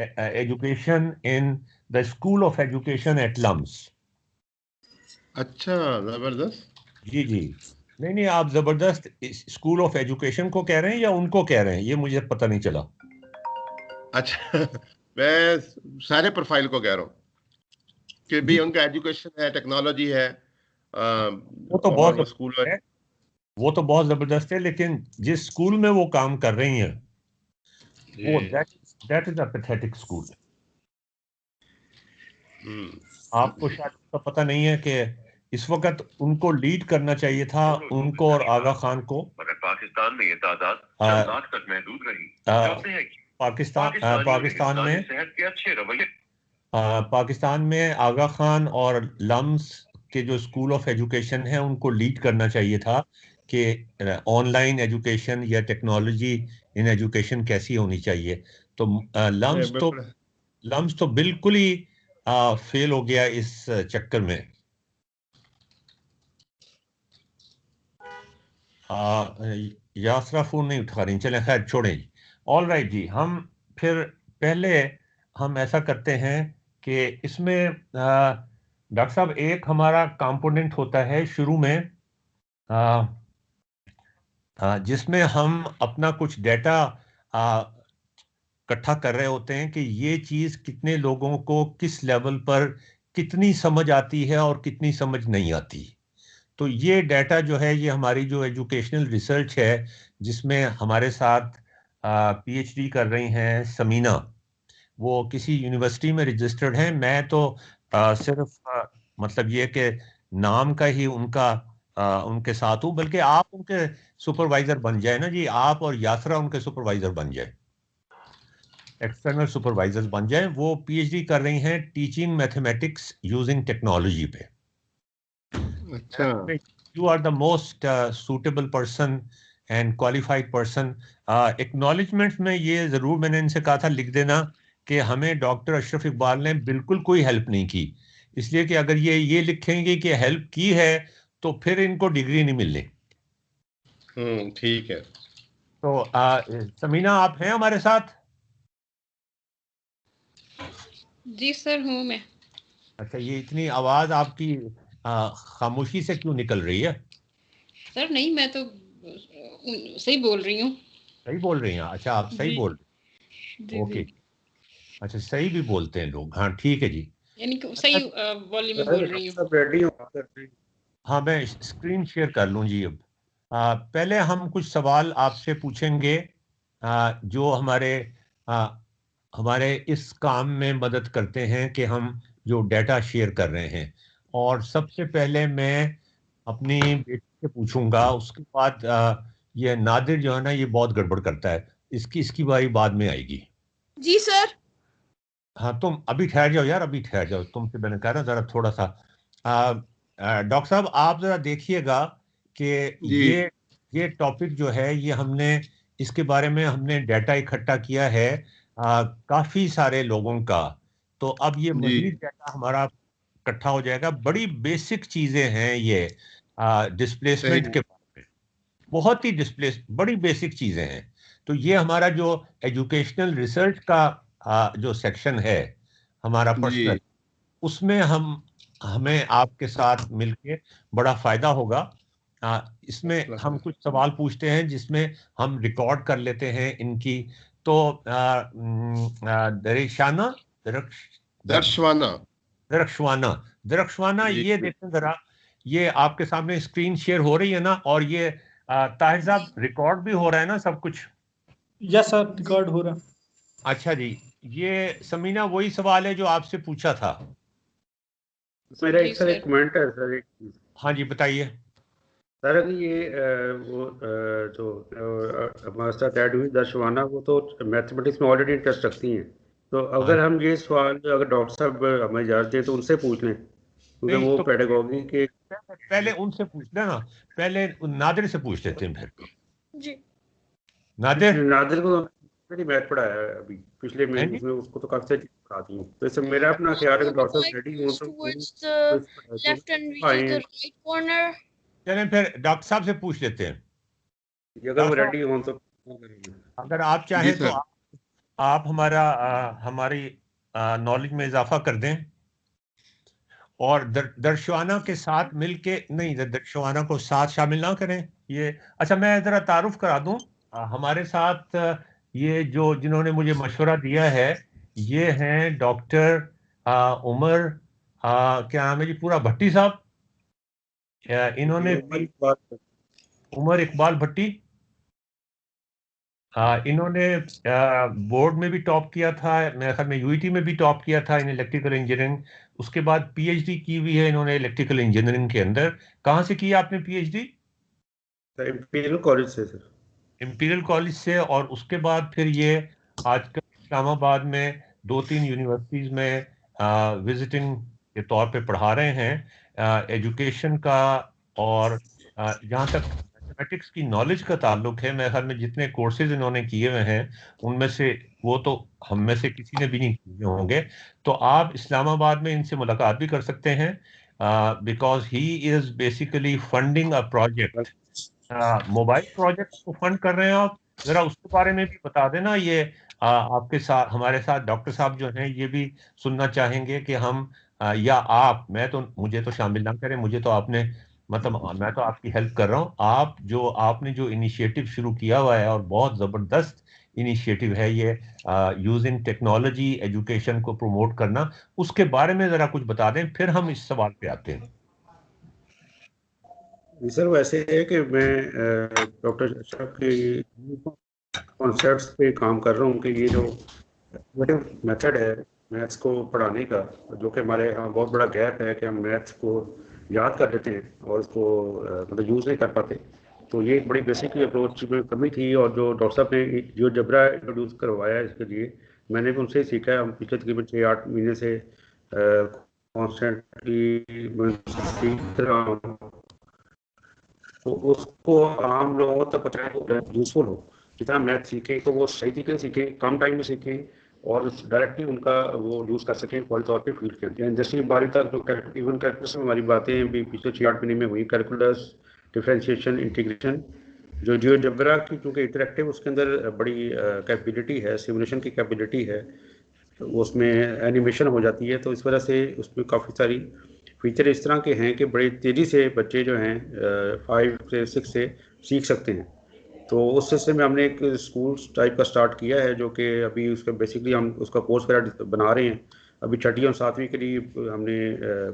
education in the school of education at LUMS. अच्छा, जबरदस्त। जी जी। नहीं नहीं, आप जबरदस्त स्कूल ऑफ एजुकेशन को कह रहे हैं या उनको कह रहे हैं, ये मुझे पता नहीं चला। अच्छा, मैं सारे प्रोफाइल को कह रहा हूँ कि भी जी, उनका एजुकेशन है, टेक्नोलॉजी है, वो तो और बहुत वो स्कूल जबरदस्त है, वो तो बहुत जबरदस्त है, लेकिन जिस स्कूल में वो काम कर रही हैं, वो जी। That that is a pathetic school. आपको शायद तो पता नहीं है कि इस वक्त उनको लीड करना चाहिए था, उनको और आगा खान को। मगर पाकिस्तान में ये तादाद 4 लाख तक महदूद रही। पाकिस्तान में सेहत के अच्छे रवैये, पाकिस्तान में आगा खान और लम्स के जो स्कूल ऑफ एजुकेशन है उनको लीड करना चाहिए था कि ऑनलाइन एजुकेशन या टेक्नोलॉजी इन एजुकेशन कैसी होनी चाहिए। तो लम्स तो बिल्कुल ही फेल हो गया इस चक्कर में। यासरा फोन नहीं उठा रही, चलें खैर छोड़ें जी। ऑल राइट जी, हम फिर पहले हम ऐसा करते हैं कि इसमें डॉक्टर साहब एक हमारा कंपोनेंट होता है शुरू में जिसमें हम अपना कुछ डेटा इकट्ठा कर रहे होते हैं कि ये चीज़ कितने लोगों को किस लेवल पर कितनी समझ आती है और कितनी समझ नहीं आती। तो ये डाटा जो है ये हमारी जो एजुकेशनल रिसर्च है जिसमें हमारे साथ पीएचडी कर रही हैं समीना, वो किसी यूनिवर्सिटी में रजिस्टर्ड हैं। मैं तो सिर्फ मतलब ये कि नाम का ही उनके साथ हूँ, बल्कि आप उनके सुपरवाइजर बन जाए ना जी, आप और यासरा उनके सुपरवाइजर बन जाए, एक्सटर्नल सुपरवाइजर्स बन जाए। वो पीएचडी कर रही हैं टीचिंग मैथमेटिक्स यूजिंग टेक्नोलॉजी पे। अच्छा, you are the most suitable person and qualified person. Acknowledgement में ये जरूर मैंने इनसे कहा था लिख देना कि हमें डॉक्टर अशरफ इकबाल ने बिल्कुल कोई हेल्प नहीं की, इसलिए कि अगर ये लिखेंगे कि हेल्प की है तो फिर इनको डिग्री नहीं मिलनी। ठीक है। तो समीना आप हैं हमारे साथ? जी सर हूँ मैं। अच्छा, ये इतनी आवाज आपकी खामोशी से क्यों निकल रही है? सर नहीं, मैं तो सही बोल रही हूँ। सही बोल रही हैं? अच्छा, आप सही बोल रहे हैं, ओके। अच्छा, सही भी बोलते हैं लोग, हाँ ठीक है जी, यानी कि सही वॉल्यूम में बोल रही हूँ। हाँ मैं स्क्रीन शेयर कर लूँ जी। अब पहले हम कुछ सवाल आपसे पूछेंगे जो हमारे इस काम में मदद करते हैं कि हम जो डाटा शेयर कर रहे हैं। और सबसे पहले मैं अपनी बेटी से पूछूंगा, उसके बाद ये नादिर जो है ना ये बहुत गड़बड़ करता है, इसकी बारी बाद में आएगी। जी सर। हाँ तुम अभी ठहर जाओ यार, अभी ठहर जाओ, तुमसे मैंने कहा ना जरा थोड़ा सा। डॉक्टर साहब आप जरा देखिएगा कि ये टॉपिक जो है ये हमने इसके बारे में हमने डाटा इकट्ठा किया है काफी सारे लोगों का। तो अब ये मजीद डाटा हमारा इकट्ठा हो जाएगा। बड़ी बेसिक चीजें हैं ये डिस्प्लेसमेंट के बारे में, बहुत ही बड़ी बेसिक चीजें हैं। तो ये हमारा जो एजुकेशनल रिसर्च का जो सेक्शन है हमारा पर्सनल, उसमें हमें आपके साथ मिलके बड़ा फायदा होगा। इसमें हम कुछ सवाल पूछते हैं जिसमें हम रिकॉर्ड कर लेते हैं इनकी। तो दरख्शवाना ये देखें जरा, ये आपके सामने स्क्रीन शेयर हो रही है ना, और ये ताहिर साहब रिकॉर्ड भी हो रहा है ना सब कुछ? यस सर, रिकॉर्ड हो रहा है। अच्छा जी, ये समीना वही सवाल है जो आपसे पूछा था। मेरा एक कमेंट है सर, एक चीज। हाँ जी बताइए सर। ये वो जो हमारे साथ ऐड हुई दर्शवाना, वो तो मैथमेटिक्स में ऑलरेडी इंटरेस्ट रखती हैं। तो अगर हम ये सवाल अगर डॉक्टर साहब हमें इजाजत दें तो उनसे पूछ लें, क्योंकि वो पेडागोगी के पहले उनसे पूछ लेना, पहले नादिर से पूछ लेते हैं फिर। जी नादिर को मैंने मैथ पढ़ाया है अभी पिछले महीने में, उसको तो काफी सारी पढ़ाती हूँ। तो इससे मेरा अपना ख्याल है कि डॉक्टर साहब रेडी हो तो चलें फिर डॉक्टर साहब से पूछ लेते हैं, अगर वो रेडी हो तो। अगर आप चाहें तो आप हमारी नॉलेज में इजाफा कर दें और दर्शवाना के साथ मिलके, नहीं दर्शवाना को साथ शामिल ना करें ये। अच्छा मैं जरा तारुफ करा दूं, हमारे साथ ये जो जिन्होंने मुझे मशवरा दिया है ये हैं डॉक्टर उमर क्या नाम है जी पूरा, भट्टी साहब। इन्होंने उमर इकबाल भट्टी, इन्होंने बोर्ड में भी टॉप किया था, मेरे ख्याल में यूईटी में भी टॉप किया था इन इलेक्ट्रिकल इंजीनियरिंग। उसके बाद पीएचडी की हुई है इन्होंने इलेक्ट्रिकल इंजीनियरिंग के अंदर। कहाँ से की आपने पीएचडी? इंपीरियल कॉलेज से सर। इंपीरियल कॉलेज से। और उसके बाद फिर ये आजकल इस्लामाबाद में 2-3 यूनिवर्सिटीज में विजिटिंग के तौर पे पढ़ा रहे हैं एजुकेशन का। और जहाँ तक मैथमेटिक्स की नॉलेज का ताल्लुक है, मेरे ख्याल में जितने कोर्सेज इन्होंने किए हुए हैं उनमें से वो तो हम में से किसी ने भी नहीं किए होंगे। तो आप इस्लामाबाद में इनसे मुलाकात भी कर सकते हैं, because he is basically funding a project, mobile project को फंड कर रहे हैं आप। जरा उसके बारे में भी बता देना। ये आपके साथ, हमारे साथ डॉक्टर साहब जो हैं ये भी सुनना चाहेंगे कि हम या आप, मुझे तो शामिल ना करें, मुझे तो आपने मतलब मैं तो आपकी हेल्प कर रहा हूँ। आपने जो इनिशिएटिव शुरू किया हुआ है और बहुत ज़बरदस्त इनिशिएटिव है ये, यूजिंग टेक्नोलॉजी एजुकेशन को प्रमोट करना, उसके बारे में ज़रा कुछ बता दें, फिर हम इस सवाल पे आते हैं। जी सर, वैसे है कि मैं डॉक्टर अशरफ की कॉन्सेप्ट्स पे काम कर रहा हूँ कि ये जो मेथड है मैथ्स को पढ़ाने का, जो कि हमारे यहाँ बहुत बड़ा गैप है कि हम मैथ्स को याद कर लेते हैं और उसको मतलब यूज़ नहीं कर पाते। तो ये एक बड़ी बेसिक अप्रोच में कमी थी, और जो डॉक्टर साहब ने जो जबरा इंट्रोड्यूस करवाया है इसके लिए, मैंने भी उनसे ही सीखा है। हम पिछले तकरीबन 6-8 महीने से कॉन्स्टेंटली सीख रहा हूँ। तो उसको आम लोगों तक पहुँचाएं तो यूजफुल हो। जितना मैथ सीखें तो वो सही तरीके से सीखें, कम टाइम में सीखें और डायरेक्टली उनका वो यूज़ कर सकें फौरी तौर पे फील्ड के अंदर। जैसे 12वीं तक जो इवन कैलकुलस में हमारी बातें भी पिछले 6-8 महीने में हुई, कैलकुलस, डिफरेंशिएशन, इंटीग्रेशन, जो जियोजेब्रा की क्योंकि इंटरेक्टिव उसके अंदर बड़ी कैपेबिलिटी है, सिमुलेशन की कैपेबिलिटी है, तो उसमें एनिमेशन हो जाती है। तो इस वजह से उसमें काफ़ी सारी फीचर इस तरह के हैं कि बड़ी तेज़ी से बच्चे जो हैं 5 से 6 से सीख सकते हैं। तो उस सिलसिले में हमने एक स्कूल टाइप का स्टार्ट किया है, जो कि अभी उसका बेसिकली हम उसका कोर्स वगैरह बना रहे हैं। अभी 6वीं और 7वीं के लिए हमने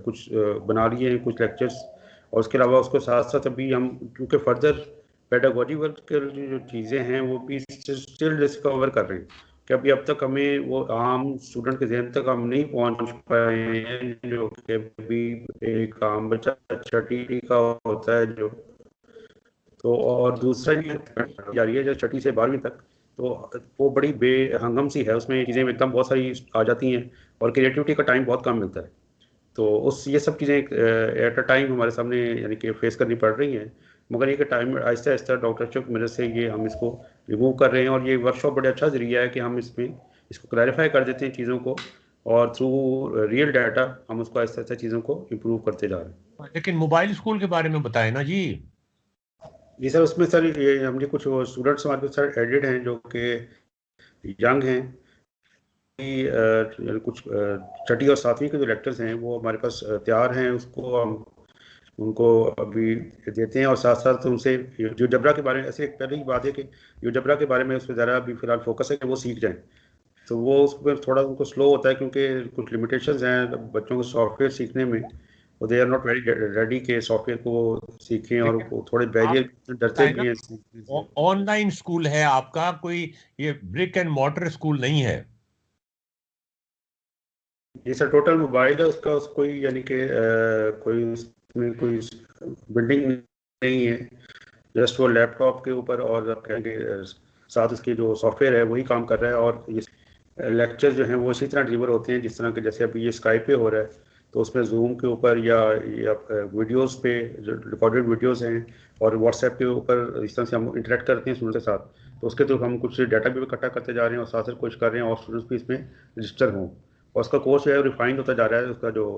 कुछ बना लिए हैं कुछ लेक्चर्स, और उसके अलावा उसके साथ साथ अभी हम क्योंकि फर्दर पेडागोजी वर्क के जो चीज़ें हैं वो भी स्टिल डिस्कवर कर रहे हैं कि अभी अब तक हमें वो आम स्टूडेंट के जहन तक हम नहीं पहुंच पाए हैं, जो कि अभी एक आम बच्चा 6वीं का होता है जो। तो और दूसरा ये जारी है जो 6वीं से 12वीं तक, तो वो बड़ी बेहंगम सी है, उसमें चीज़ें एकदम बहुत सारी आ जाती हैं और क्रिएटिविटी का टाइम बहुत कम मिलता है। तो ये सब चीज़ें एट अ टाइम हमारे सामने यानी कि फेस करनी पड़ रही हैं, मगर ये कि टाइम आहिस्ता आहिस्ता डॉक्टर अशरफ की मदद से ये हम इसको रिमूव कर रहे हैं। और ये वर्कशॉप बड़ा अच्छा जरिया है कि हम इसको क्लैरिफाई कर देते हैं चीज़ों को, और थ्रू रियल डाटा हम उसको आहिस्ता आहिस्ता चीज़ों को इम्प्रूव करते जा रहे हैं। लेकिन मोबाइल स्कूल के बारे में बताएं ना जी। जी सर, उसमें सर ये हमने कुछ स्टूडेंट्स हमारे पास सर एडेड हैं जो कि यंग हैं, कुछ 6वीं और 7वीं के जो लेक्चर्स हैं वो हमारे पास तैयार हैं, उसको हम उनको अभी देते हैं। और साथ साथ उनसे जो जबरा के बारे में, ऐसे पहले की बात है कि जो जबरा के बारे में उस पर ज़रा अभी फिलहाल फोकस है कि वो सीख जाएं। तो वो उसमें थोड़ा उनको स्लो होता है क्योंकि कुछ लिमिटेशंस हैं बच्चों को सॉफ्टवेयर सीखने में, और they are not very ready के सॉफ्टवेयर को सीखें, और वो थोड़े बैरियर डरते भी हैं। ऑनलाइन स्कूल है आपका, कोई ये ब्रिक एंड मॉर्टर स्कूल नहीं है? ये सर टोटल मोबाइल है उसका, कोई यानी कि कोई उसमें कोई बिल्डिंग नहीं है, जस्ट वो लैपटॉप के ऊपर और कहेंगे साथ उसके जो सॉफ्टवेयर है वही काम कर रहा है। और ये लेक्चर जो हैं वो इसी तरह डिलीवर होते हैं जिस तरह के जैसे अभी ये स्काइप पे हो रहा है, तो उसमें जूम के ऊपर या वीडियोस पे जो रिकॉर्डेड वीडियोस हैं, और व्हाट्सएप के ऊपर इस तरह से हम इंटरेक्ट करते हैं स्टूडेंट के साथ। तो उसके थ्रू हम कुछ डाटा भी इकट्ठा करते जा रहे हैं और साथ साथ कोशिश कर रहे हैं और स्टूडेंट्स भी इसमें रजिस्टर हों, और उसका कोर्स जो है रिफाइंड होता जा रहा है। उसका जो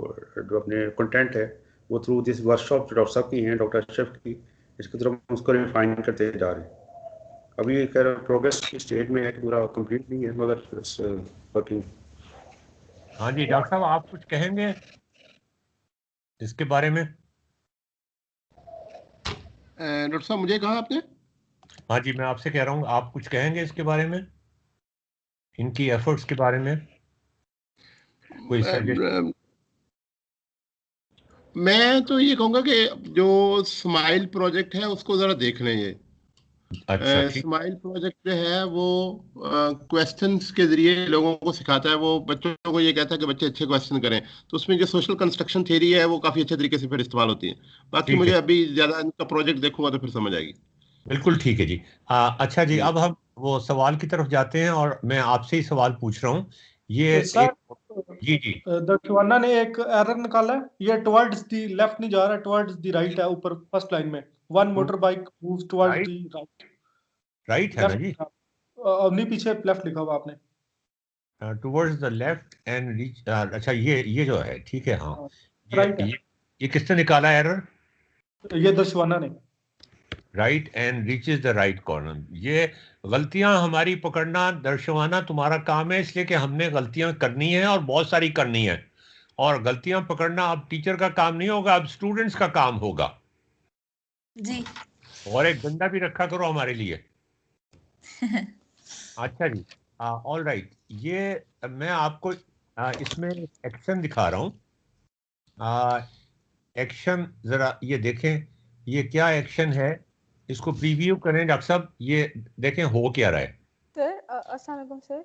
अपने कंटेंट है वो थ्रू दिस वर्कशॉप जो डॉक्टर साहब की हैं, डॉक्टर अशरफ की, इसके थ्रू हम उसको रिफाइन करते जा रहे हैं। अभी प्रोग्रेस की स्टेज में है कि पूरा कंप्लीट नहीं है, मगर वर्किंग। हाँ जी डॉक्टर साहब, आप कुछ कहेंगे इसके बारे में? डॉक्टर साहब मुझे कहा आपने? हाँ जी, मैं आपसे कह रहा हूँ, आप कुछ कहेंगे इसके बारे में, इनकी एफर्ट्स के बारे में कोई सजेशन? मैं तो ये कहूँगा कि जो स्माइल प्रोजेक्ट है उसको ज़रा देख लें। ये अच्छा ठीक। स्माइल प्रोजेक्ट जो है वो क्वेश्चंस के जरिए लोगों को सिखाता है। वो बच्चों को ये कहता है कि बच्चे अच्छे क्वेश्चन करें, तो उसमें जो सोशल कंस्ट्रक्शन थ्योरी है वो काफी अच्छे तरीके से फिर इस्तेमाल होती है। बाकी ठीक मुझे है, अभी ज्यादा इनका प्रोजेक्ट देखूंगा तो फिर समझ आएगी। बिल्कुल ठीक है जी। अच्छा जी, जी अब हम वो सवाल की तरफ जाते हैं और मैं आपसे ही सवाल पूछ रहा हूँ। ये सर, एक, जी जी, दर्शवाना ने एक एरर निकाला है, ये टुवर्ड्स दी लेफ्ट नहीं जा रहा, टुवर्ड्स दी राइट है ऊपर फर्स्ट लाइन में। One motor bike moves towards right, the right, right है ना जी, लेफ्ट। नहीं, पीछे लेफ्ट लिखा हुआ आपने। Towards the left and reach. अच्छा ये जो है ठीक है, हाँ। राइट है, ये किसने निकाला एरर? ये दर्शवाना ने। Right and reaches the right corner. ये गलतियां हमारी पकड़ना दर्शवाना तुम्हारा काम है, इसलिए कि हमने गलतियां करनी है और बहुत सारी करनी है। और गलतियां पकड़ना अब टीचर का काम नहीं होगा, अब स्टूडेंट्स का काम होगा। जी। और एक डंडा भी रखा करो हमारे लिए। अच्छा जी, ऑल राइट। ये मैं आपको इसमें एक्शन दिखा रहा हूँ। एक्शन जरा ये देखें, ये क्या एक्शन है, इसको प्रीव्यू करें डॉक्टर साहब, ये देखें हो क्या रहा है। सर अस्सलाम वालेकुम सर।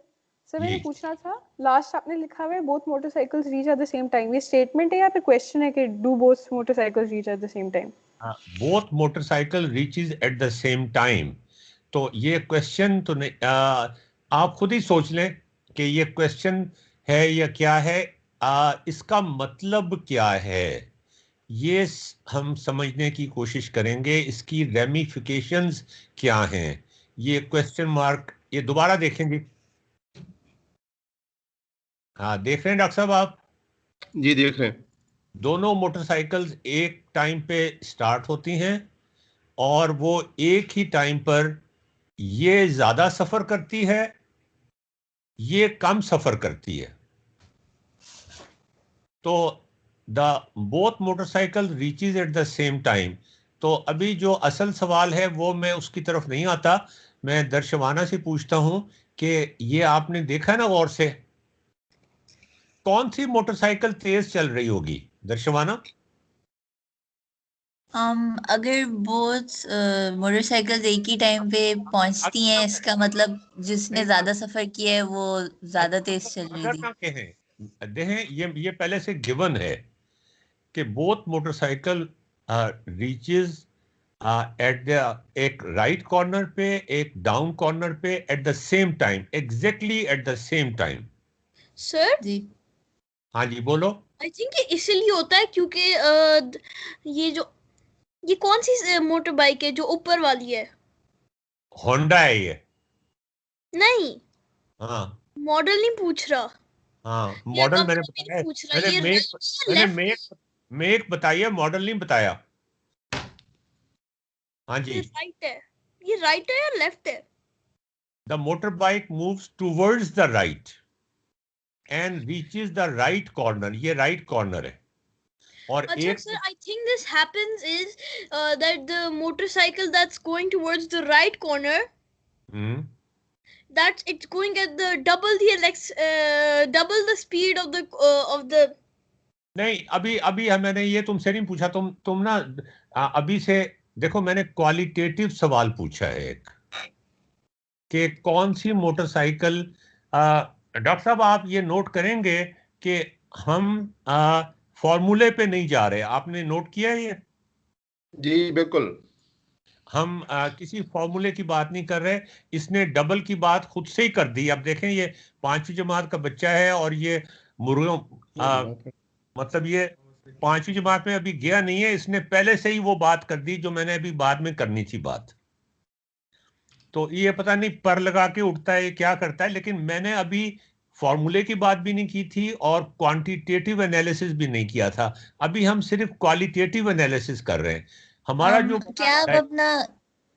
सर मैंने जी, पूछना था, लास्ट आपने लिखा हुआ है both motorcycles reach at the same time, ये स्टेटमेंट है या फिर क्वेश्चन है कि do both motorcycles reach at the same time? Both motorcycle reaches at the same time. तो ये क्वेश्चन तो नहीं, आप खुद ही सोच लें कि ये क्वेश्चन है या क्या है। इसका मतलब क्या है, ये हम समझने की कोशिश करेंगे। इसकी रेमिफिकेशंस क्या हैं, ये क्वेश्चन मार्क, ये दोबारा देखेंगे। हाँ, देख रहे हैं डॉक्टर साहब आप? जी देख रहे हैं। दोनों मोटरसाइकिल्स एक टाइम पे स्टार्ट होती हैं और वो एक ही टाइम पर, ये ज्यादा सफर करती है, ये कम सफर करती है। तो the both motorcycle reaches at the same time. तो अभी जो असल सवाल है वो मैं उसकी तरफ नहीं आता, मैं दर्शवाना से पूछता हूं कि ये आपने देखा ना गौर से, कौन सी मोटरसाइकिल तेज चल रही होगी दर्शवाना? अगर बोथ मोटरसाइकिल्स एक ही टाइम पे पहुंचती हैं, इसका मतलब जिसने ज्यादा सफर किया है वो ज्यादा तेज चल रही अगर थी। ना कहें, देखें ये पहले से गिवन है कि both motorcycle reaches at the, एक राइट कॉर्नर पे एक डाउन कॉर्नर पे at the same time, exactly at the same time. Sir, जी। हाँ जी बोलो। आई थिंक ये इसलिए होता है क्योंकि ये कौन सी मोटर बाइक है जो ऊपर वाली है? होंडा है ये। नहीं, हाँ मॉडल नहीं पूछ रहा, हाँ, या मॉडल मैंने कंपनी बताया नहीं है। पूछ रहा, मैंने ये मेक राइट या मैंने लेफ्ट? मेक बताइए, मॉडल नहीं बताया। हाँ जी। ये राइट है, ये राइट है या लेफ्ट है? The motor bike moves towards the right and reaches the right corner, ये राइट कॉर्नर है। और अच्छा एक, sir, I think this happens is that the motorcycle that's going towards the right corner, that's it's going at the double the speed of the नहीं, अभी मैंने ये तुमसे नहीं पूछा, तुम ना अभी से देखो, मैंने क्वालिटेटिव सवाल पूछा है एक, कि कौन सी मोटरसाइकिल। डॉक्टर साहब आप ये नोट करेंगे कि हम फॉर्मूले पे नहीं जा रहे, आपने नोट किया है ये? जी बिल्कुल। हम किसी फॉर्मूले की बात नहीं कर रहे, इसने डबल की बात खुद से ही कर दी। अब देखें, ये 5वीं जमात का बच्चा है और ये मुर्गों, मतलब ये 5वीं जमात में अभी गया नहीं है, इसने पहले से ही वो बात कर दी जो मैंने अभी बाद में करनी थी बात। तो ये पता नहीं पर लगा के उठता है क्या करता है, लेकिन मैंने अभी फॉर्मूले की बात भी नहीं की थी और क्वांटिटेटिव एनालिसिस भी नहीं किया था। अभी हम सिर्फ क्वालिटेटिव एनालिसिस कर रहे हैं। हमारा जो, क्या आप अपना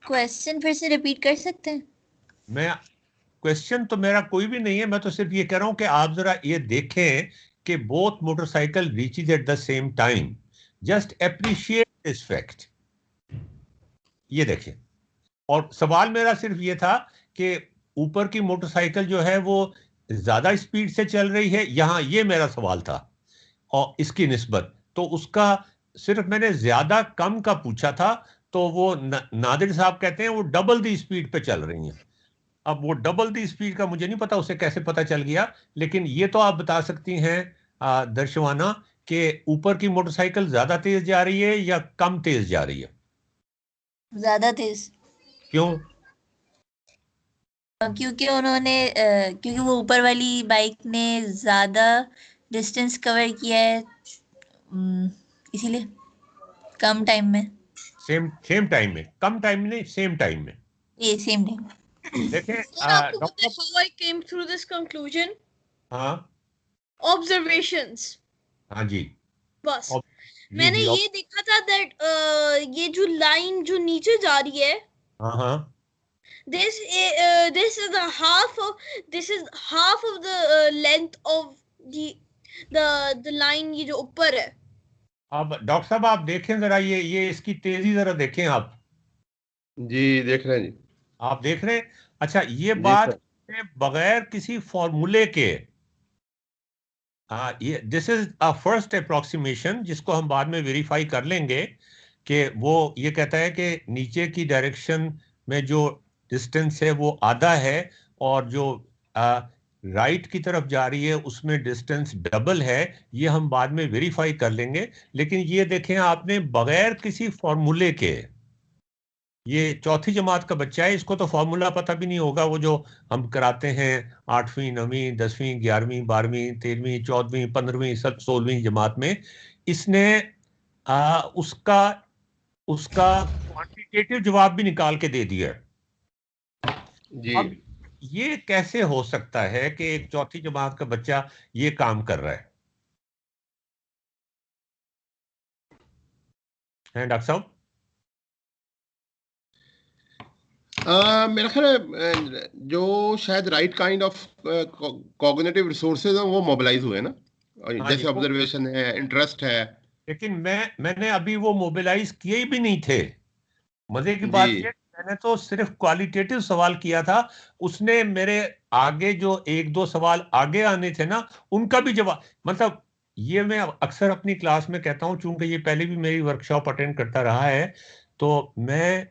क्वेश्चन फिर से रिपीट कर सकते हैं? मैं क्वेश्चन तो मेरा कोई भी नहीं है, मैं तो सिर्फ ये कह रहा हूं कि आप जरा ये देखें कि both motorcycle reaches at the same time, just appreciate this fact. ये देखें, और सवाल मेरा सिर्फ ये था कि ऊपर की मोटरसाइकिल जो है वो ज्यादा स्पीड से चल रही है, यहां ये मेरा सवाल था, और इसकी निस्बत तो उसका सिर्फ मैंने ज्यादा कम का पूछा था, तो वो नादिर साहब कहते हैं वो डबल दी स्पीड पे चल रही हैं। अब वो डबल दी स्पीड का मुझे नहीं पता उसे कैसे पता चल गया, लेकिन ये तो आप बता सकती हैं दर्शवाना कि ऊपर की मोटरसाइकिल ज्यादा तेज जा रही है या कम तेज जा रही है? ज्यादा तेज। क्यों? क्योंकि उन्होंने क्योंकि वो ऊपर वाली बाइक ने ज्यादा डिस्टेंस कवर किया है, इसीलिए कम टाइम में। सेम टाइम में? कम टाइम में नहीं, सेम टाइम में। ये सेम टाइम। देखें और आपको पता है how I came through this conclusion? हाँ Observations. हाँ जी बस जी मैंने जी ये देखा था that ये जो लाइन जो नीचे जा रही है, हाँ हाँ this is half of the length of the line, ये जो ऊपर है। अब डॉक्टर साहब आप देखें जरा, ये इसकी तेजी जरा देखें आप। जी देख रहे हैं जी। आप देख रहे हैं? अच्छा, ये जी बात सर। बगैर किसी फॉर्मूले के, ये this is a first approximation जिसको हम बाद में वेरीफाई कर लेंगे कि वो ये कहता है कि नीचे की डायरेक्शन में जो डिस्टेंस है वो आधा है और जो राइट की तरफ जा रही है उसमें डिस्टेंस डबल है। ये हम बाद में वेरीफाई कर लेंगे, लेकिन ये देखें आपने बगैर किसी फॉर्मूले के, ये चौथी जमात का बच्चा है, इसको तो फॉर्मूला पता भी नहीं होगा, वो जो हम कराते हैं 8वीं 9वीं 10वीं 11वीं 12वीं 13वीं 14वीं 15वीं 16वीं जमात में, इसने उसका क्वांटिटेटिव जवाब भी निकाल के दे दिया जी। अब ये कैसे हो सकता है कि एक चौथी जमात का बच्चा ये काम कर रहा है डॉक्टर साहब? मेरा ख्याल है जो शायद right kind of cognitive resources हैं वो मोबिलाइज हुए ना, जैसे ऑब्जर्वेशन है, इंटरेस्ट है। लेकिन मैंने अभी वो मोबिलाइज किए ही भी नहीं थे। मजे की बात ये, मैंने तो सिर्फ क्वालिटेटिव सवाल किया था, उसने मेरे आगे जो एक दो सवाल आगे आने थे ना उनका भी जवाब, मतलब ये मैं अक्सर अपनी क्लास में कहता हूं, चूंकि ये पहले भी मेरी वर्कशॉप अटेंड करता रहा है, तो मैं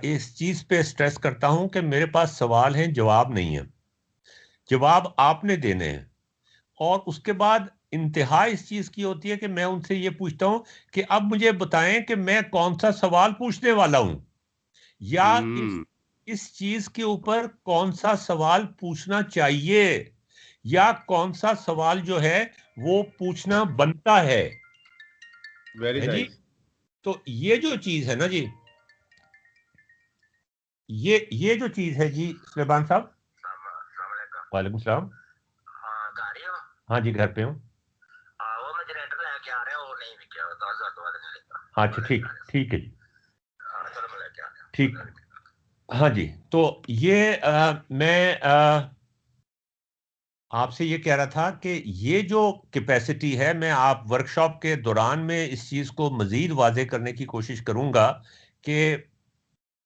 इस चीज पे स्ट्रेस करता हूं कि मेरे पास सवाल हैं, जवाब नहीं है। जवाब आपने देने हैं, और उसके बाद इंतहा इस चीज की होती है कि मैं उनसे ये पूछता हूं कि अब मुझे बताएं कि मैं कौन सा सवाल पूछने वाला हूं, या इस चीज के ऊपर कौन सा सवाल पूछना चाहिए, या कौन सा सवाल जो है वो पूछना बनता है। Very nice. तो ये जो चीज है ना जी, ये जो चीज है जी सुलेमान साहब। वालेकुम सलाम। हाँ जी, घर पे हूँ। अच्छा ठीक है जी, ठीक। हाँ जी, तो ये मैं आपसे ये कह रहा था कि ये जो कैपेसिटी है, मैं आप वर्कशॉप के दौरान में इस चीज़ को मज़ीद वाज़े करने की कोशिश करूँगा कि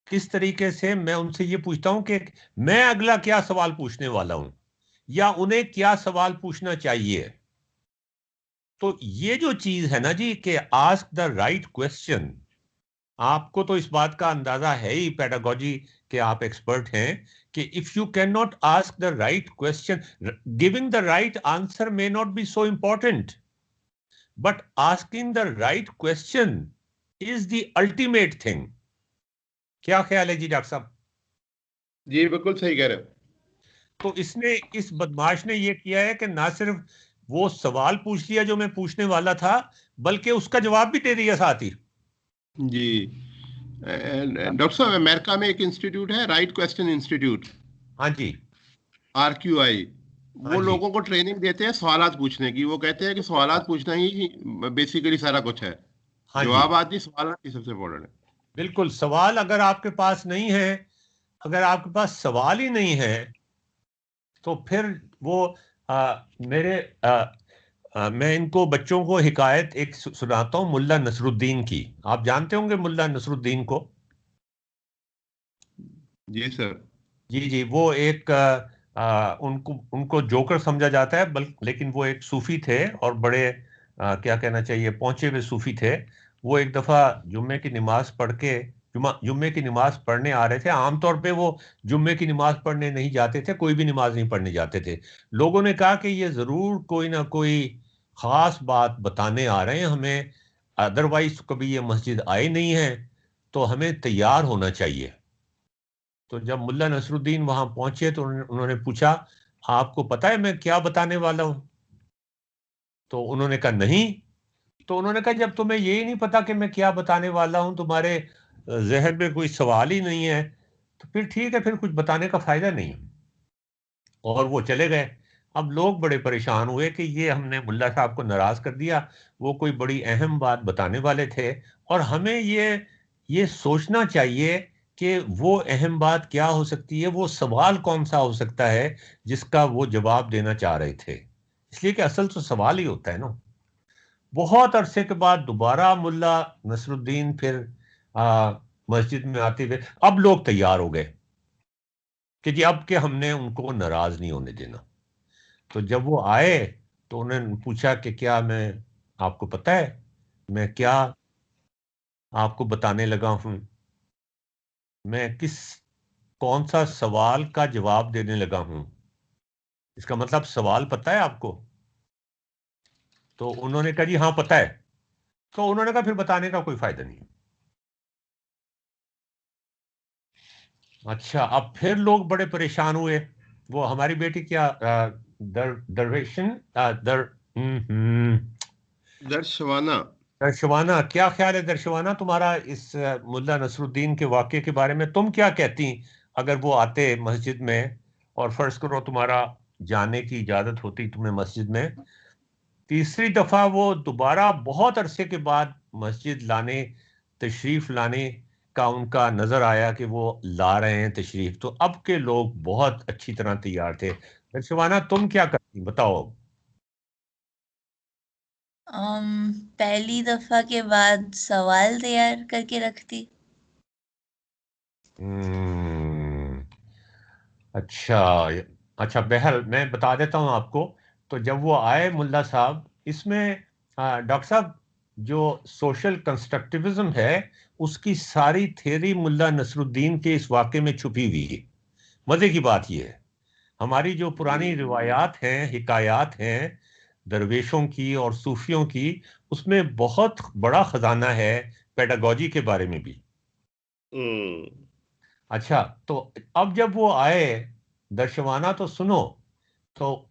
किस तरीके से मैं उनसे ये पूछता हूँ कि मैं अगला क्या सवाल पूछने वाला हूँ, या उन्हें क्या सवाल पूछना चाहिए। तो ये जो चीज़ है ना जी कि आस्क द राइट क्वेश्चन, आपको तो इस बात का अंदाजा है ही पेडागोजी के आप एक्सपर्ट हैं कि if you can not ask the right question, giving the right answer may not be so important, but asking the right question is the ultimate thing. क्या ख्याल है जी डॉक्टर साहब? जी बिल्कुल सही कह रहे हो। तो इसने, इस बदमाश ने ये किया है कि ना सिर्फ वो सवाल पूछ लिया जो मैं पूछने वाला था, बल्कि उसका जवाब भी दे दिया साथ ही। जी डॉक्टर साहब, अमेरिका में एक इंस्टीट्यूट है, राइट क्वेश्चन इंस्टीट्यूट। हाँ जी, RQI। वो हाँ जी। लोगों को ट्रेनिंग देते हैं सवालात पूछने की। वो कहते हैं कि सवालात पूछना ही बेसिकली सारा कुछ है। हाँ जवाब जी, आदि सवालात ही सबसे इम्पोर्टेंट है। बिल्कुल। सवाल अगर आपके पास नहीं है, अगर आपके पास सवाल ही नहीं है, तो फिर वो मैं इनको बच्चों को हिकायत एक सुनाता हूँ मुल्ला नसरुद्दीन की। आप जानते होंगे मुल्ला नसरुद्दीन को? जी सर। जी जी, वो एक उनको जोकर समझा जाता है, लेकिन वो एक सूफी थे, और बड़े क्या कहना चाहिए, पहुंचे हुए सूफी थे। वो एक दफा जुम्मे की नमाज पढ़ के जुम्मे की नमाज पढ़ने आ रहे थे। आमतौर पे वो जुम्मे की नमाज पढ़ने नहीं जाते थे, कोई भी नमाज नहीं पढ़ने जाते थे। लोगों ने कहा कि ये ज़रूर कोई ना कोई ख़ास बात बताने आ रहे हैं हमें, अदरवाइज कभी ये मस्जिद आए नहीं है, तो हमें तैयार होना चाहिए। तो जब मुल्ला नसरुद्दीन वहां पहुंचे तो उन्होंने पूछा, आपको पता है मैं क्या बताने वाला हूं? तो उन्होंने कहा नहीं। तो उन्होंने कहा जब तुम्हें यही नहीं पता कि मैं क्या बताने वाला हूं, तुम्हारे जहन में कोई सवाल ही नहीं है, तो फिर ठीक है, फिर कुछ बताने का फायदा नहीं। और वो चले गए। अब लोग बड़े परेशान हुए कि ये हमने मुल्ला साहब को नाराज कर दिया, वो कोई बड़ी अहम बात बताने वाले थे, और हमें ये सोचना चाहिए कि वो अहम बात क्या हो सकती है, वो सवाल कौन सा हो सकता है जिसका वो जवाब देना चाह रहे थे। इसलिए कि असल तो सवाल ही होता है ना। बहुत अरसे के बाद दोबारा मुल्ला नसरुद्दीन फिर मस्जिद में आते हुए, अब लोग तैयार हो गए कि जी अब के हमने उनको नाराज नहीं होने देना। तो जब वो आए तो उन्होंने पूछा कि क्या मैं, आपको पता है मैं क्या आपको बताने लगा हूं, मैं कौन सा सवाल का जवाब देने लगा हूं, इसका मतलब सवाल पता है आपको? तो उन्होंने कहा जी हाँ पता है। तो उन्होंने कहा फिर बताने का कोई फायदा नहीं। अच्छा, अब फिर लोग बड़े परेशान हुए। वो हमारी बेटी क्या दरवेशन दर्शवाना। दर्शवाना, क्या ख्याल है दर्शवाना तुम्हारा इस मुल्ला नसरुद्दीन के वाक़े के बारे में? तुम क्या कहती अगर वो आते मस्जिद में, और फर्ज करो तुम्हारा जाने की इजाजत होती तुम्हें मस्जिद में, तीसरी दफा वो दोबारा बहुत अरसे के बाद मस्जिद तशरीफ लाने का उनका नजर आया कि वो ला रहे हैं तशरीफ, तो अब के लोग बहुत अच्छी तरह तैयार थे। दर्शवाना तुम क्या करती बताओ? पहली दफा के बाद सवाल तैयार करके रखती। अच्छा। अच्छा, बहरहाल मैं बता देता हूँ आपको। तो जब वो आए मुल्ला साहब, इसमें डॉक्टर साहब जो सोशल कंस्ट्रक्टिविज्म है उसकी सारी थ्योरी मुल्ला नसरुद्दीन के इस वाक़े में छुपी हुई है। मज़े की बात यह है, हमारी जो पुरानी रिवायात हैं, हिकायात हैं दरवेशों की और सूफियों की, उसमें बहुत बड़ा खजाना है पेडागोजी के बारे में भी। अच्छा, तो अब जब वो आए, दर्शवाना तो सुनो, तो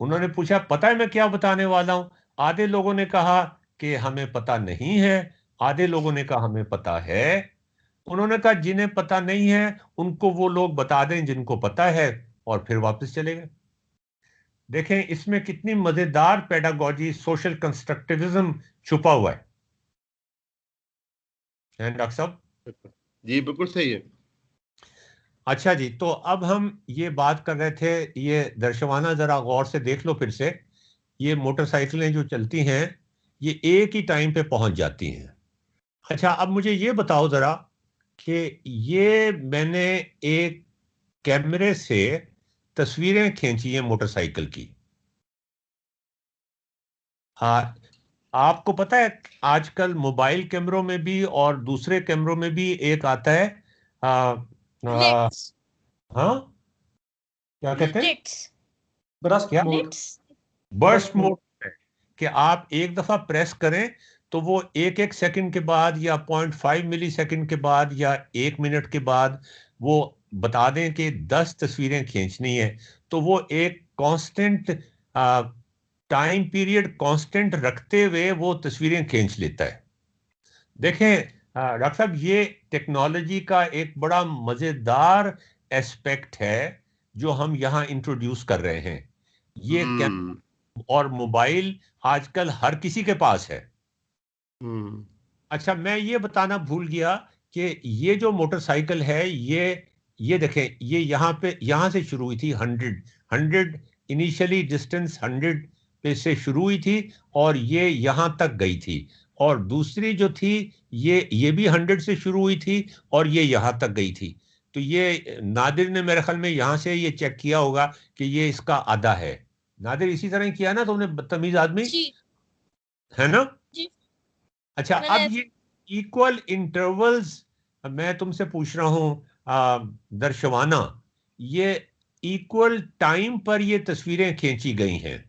उन्होंने पूछा पता है मैं क्या बताने वाला हूं? आधे लोगों ने कहा कि हमें पता नहीं है, आधे लोगों ने कहा हमें पता है। उन्होंने कहा जिन्हें पता नहीं है उनको वो लोग बता दें जिनको पता है, और फिर वापस चले गए। देखें इसमें कितनी मजेदार पेडागोजी, सोशल कंस्ट्रक्टिविज्म छुपा हुआ है डॉक्टर साहब? जी बिल्कुल सही है। अच्छा जी, तो अब हम ये बात कर रहे थे, ये दर्शवाना जरा गौर से देख लो फिर से, ये मोटरसाइकिलें जो चलती हैं ये एक ही टाइम पे पहुंच जाती हैं। अच्छा, अब मुझे ये बताओ जरा कि ये मैंने एक कैमरे से तस्वीरें खींची हैं मोटरसाइकिल की। हाँ, आपको पता है आजकल मोबाइल कैमरों में भी और दूसरे कैमरों में भी एक आता है आ, आ, हाँ क्या कहते हैं? ब्रस्ट क्या? मोड। बर्स्ट मोड है कि आप एक दफा प्रेस करें तो वो एक एक सेकंड के बाद या 0.5 मिली सेकंड के बाद या 1 मिनट के बाद वो बता दें कि 10 तस्वीरें खींचनी है, तो वो एक कांस्टेंट टाइम पीरियड कांस्टेंट रखते हुए वो तस्वीरें खींच लेता है। देखें डॉक्टर साहब, ये टेक्नोलॉजी का एक बड़ा मजेदार एस्पेक्ट है जो हम यहाँ इंट्रोड्यूस कर रहे हैं। ये और मोबाइल आजकल हर किसी के पास है। अच्छा, मैं ये बताना भूल गया कि ये जो मोटरसाइकिल है ये देखें, ये यहाँ से शुरू हुई थी 100 इनिशियली डिस्टेंस 100 पे से शुरू हुई थी और ये यहाँ तक गई थी। और दूसरी जो थी ये भी 100 से शुरू हुई थी और ये यहाँ तक गई थी। तो ये नादिर ने मेरे ख्याल में यहाँ से ये चेक किया होगा कि ये इसका आधा है। नादिर इसी तरह ही किया ना तुमने, बदतमीज आदमी है ना? अच्छा, अब ये इक्वल इंटरवल्स मैं तुमसे पूछ रहा हूं दर्शवाना, ये इक्वल टाइम पर ये तस्वीरें खींची गई हैं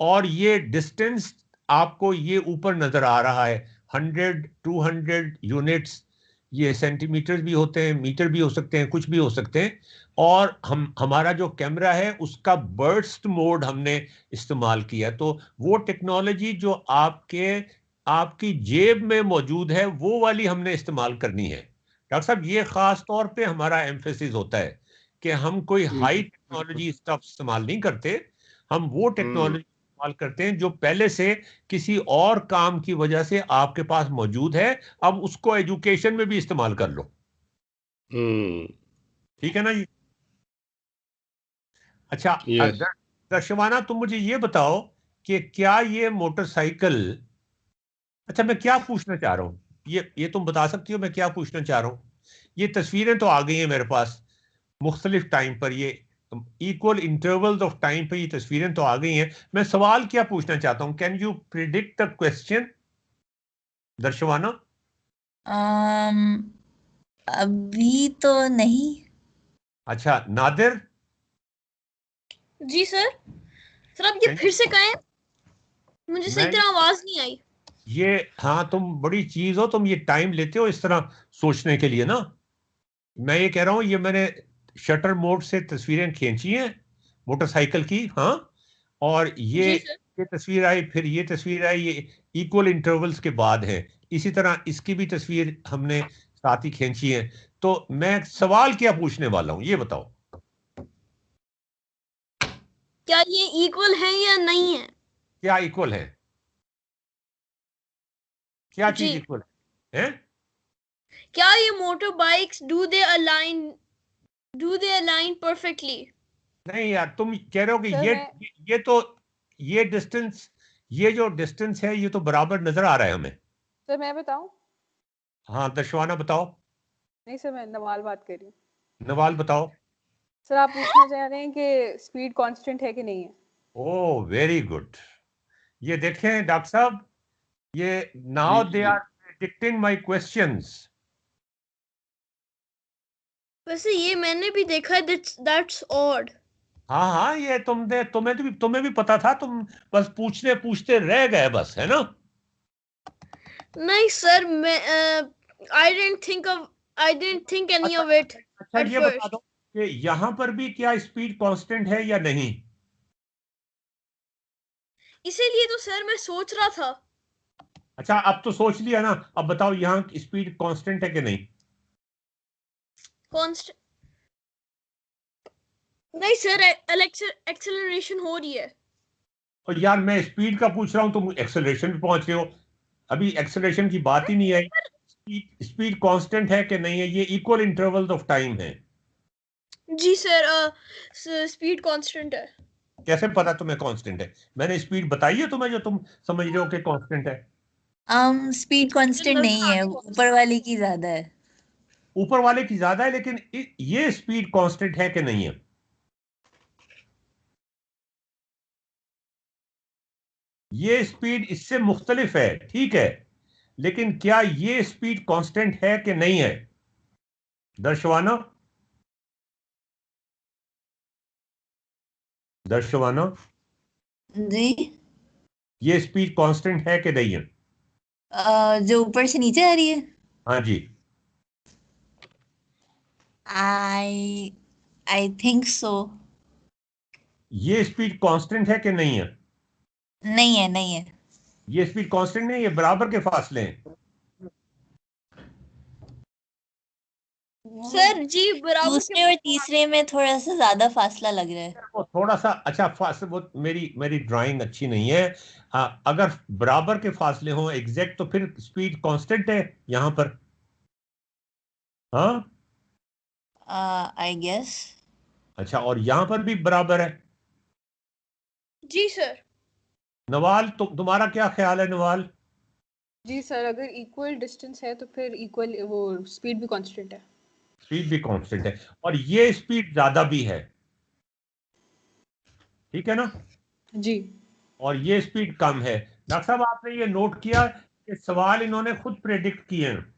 और ये डिस्टेंस आपको ये ऊपर नजर आ रहा है 100 200 यूनिट्स, ये सेंटीमीटर भी होते हैं, मीटर भी हो सकते हैं, कुछ भी हो सकते हैं। और हमारा जो कैमरा है उसका बर्स्ट मोड हमने इस्तेमाल किया, तो वो टेक्नोलॉजी जो आपकी जेब में मौजूद है वो वाली हमने इस्तेमाल करनी है। डॉक्टर साहब, ये खास तौर पे हमारा एम्फेसिस होता है कि हम कोई हाई टेक्नोलॉजी स्टफ इस्तेमाल नहीं करते, हम वो टेक्नोलॉजी इस्तेमाल करते हैं जो पहले से किसी और काम की वजह से आपके पास मौजूद है, अब उसको एजुकेशन में भी इस्तेमाल कर लो। ठीक है ना जी? अच्छा, दर्शवाना तुम मुझे ये बताओ कि क्या ये मोटरसाइकिल, अच्छा मैं क्या पूछना चाह रहा हूं, ये तुम बता सकती हो मैं क्या पूछना चाह रहा हूं? ये तस्वीरें तो आ गई हैं मेरे पास मुख्तलिफ टाइम पर, ये इक्वल इंटरवल्स ऑफ टाइम पर ये तस्वीरें तो आ गई हैं। मैं सवाल क्या पूछना चाहता हूं, can you predict the question दर्शवाना? अभी तो नहीं। अच्छा, नादिर? जी सर। सर आप ये फिर से कहें, मुझे सही तरह आवाज नहीं आई। ये हाँ, तुम बड़ी चीज हो, तुम ये टाइम लेते हो इस तरह सोचने के लिए ना। मैं ये कह रहा हूं, ये मैंने शटर मोड से तस्वीरें खींची हैं मोटरसाइकिल की, हाँ, और ये तस्वीर आई, फिर ये तस्वीर आई, ये इक्वल इंटरवल्स के बाद है। इसी तरह इसकी भी तस्वीर हमने साथ ही खींची है। तो मैं सवाल क्या पूछने वाला हूं ये बताओ, क्या ये इक्वल है या नहीं है? क्या इक्वल है? क्या चीज इक्वल है? क्या ये motor bikes do they align perfectly? नहीं यार, तुम कह रहे हो कि ये तो ये डिस्टेंस, ये जो डिस्टेंस है ये तो बराबर नजर आ रहा है हमें। सर मैं बताऊं? हाँ दर्शवाना बताओ। नहीं सर, मैं नवाल बात कर रही हूँ। नवाल बताओ। सर आप पूछना चाह रहे हैं कि स्पीड कांस्टेंट है कि नहीं है? Oh very good. ये देखें डॉक्टर साहब, ये now they are predicting my questions. वैसे ये मैंने भी देखा है, दैट्स ऑड। हाँ हाँ, ये तुम्हें भी पता था, तुम बस पूछते पूछते रह गए बस, है ना? नहीं सर, मैं I didn't think any of it. अच्छा ये बता दो कि यहां पर भी क्या स्पीड कांस्टेंट है या नहीं? इसीलिए तो सर मैं सोच रहा था। अच्छा, अब तो सोच लिया ना, अब बताओ यहाँ स्पीड कांस्टेंट है कि नहीं? कांस्टेंट नहीं सर, एक्सेलरेशन हो रही है। और यार मैं स्पीड का पूछ रहा हूं, तुम एक्सेलरेशन पे पहुंच रहे हो। अभी एक्सेलरेशन की बात ही नहीं आई। स्पीड कांस्टेंट है कि नहीं है, ये इक्वल इंटरवल्स ऑफ टाइम है। जी सर, स्पीड कांस्टेंट है। कैसे पता तुम्हें कांस्टेंट है? मैंने स्पीड बताई है तुम्हें जो तुम समझ रहे हो कि कांस्टेंट है। स्पीड कांस्टेंट नहीं है, ऊपर वाले की ज्यादा है। ऊपर वाले की ज्यादा है, लेकिन ये स्पीड कांस्टेंट है कि नहीं है? ये स्पीड इससे मुख्तलिफ है, ठीक है, लेकिन क्या ये स्पीड कांस्टेंट है कि नहीं है दर्शवाना? दर्शवाना जी, ये स्पीड कांस्टेंट है कि नहीं है? जो ऊपर से नीचे आ रही है। हाँ जी। I think so. ये स्पीड कांस्टेंट है कि नहीं है? नहीं है, नहीं है। ये स्पीड कांस्टेंट नहीं, ये बराबर के फासले हैं। सर जी, बराबर दूसरे और तीसरे में थोड़ा सा ज्यादा फासला लग रहा है। वो थोड़ा सा, अच्छा फासले, वो मेरी ड्राइंग अच्छी नहीं है। अगर बराबर के फासले हों एग्जैक्ट, तो फिर स्पीड कांस्टेंट है यहां पर। हाँ आई गेस। अच्छा, और यहां पर भी बराबर है? जी सर। नवाल, तुम्हारा क्या ख्याल है नवाल? जी सर, अगर इक्वल डिस्टेंस है तो फिर इक्वल वो स्पीड भी कांस्टेंट है। स्पीड भी कांस्टेंट है, और ये स्पीड ज्यादा भी है, ठीक है ना? जी। और ये स्पीड कम है। डॉक्टर साहब, आपने ये नोट किया कि सवाल इन्होंने खुद प्रेडिक्ट किए हैं।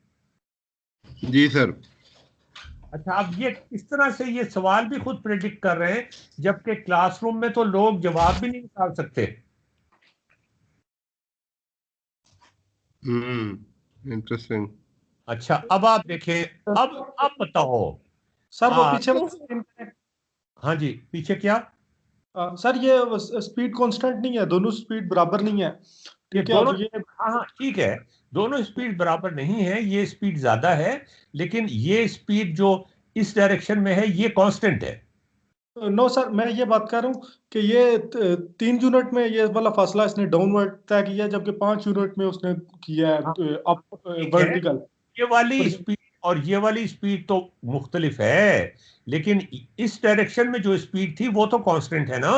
जी सर। अच्छा, अब ये इस तरह से ये सवाल भी खुद प्रेडिक्ट कर रहे हैं, जबकि क्लासरूम में तो लोग जवाब भी नहीं निकाल सकते। इंटरेस्टिंग। अच्छा, अब आप देखें, अब बताओ सर वो पीछे वाली स्क्रीन पे हाँ जी, पीछे क्या? सर ये स्पीड कांस्टेंट नहीं है, दोनों स्पीड बराबर नहीं है, ये ठीक है। दोनों, अब ये हाँ ठीक है, दोनों स्पीड बराबर नहीं है, ये स्पीड ज्यादा है, लेकिन ये स्पीड जो इस डायरेक्शन में है ये कांस्टेंट है। नो सर, मैं ये बात कर रहा हूँ कि ये 3 यूनिट में ये वाला फासला इसने डाउनवर्ड तय किया, जबकि 5 यूनिट में उसने किया है हाँ, अप ठीक है, वर्टिकल। ये वाली स्पीड और ये वाली स्पीड तो मुख्तलिफ है, लेकिन इस डायरेक्शन में जो स्पीड थी वो तो कांस्टेंट है ना।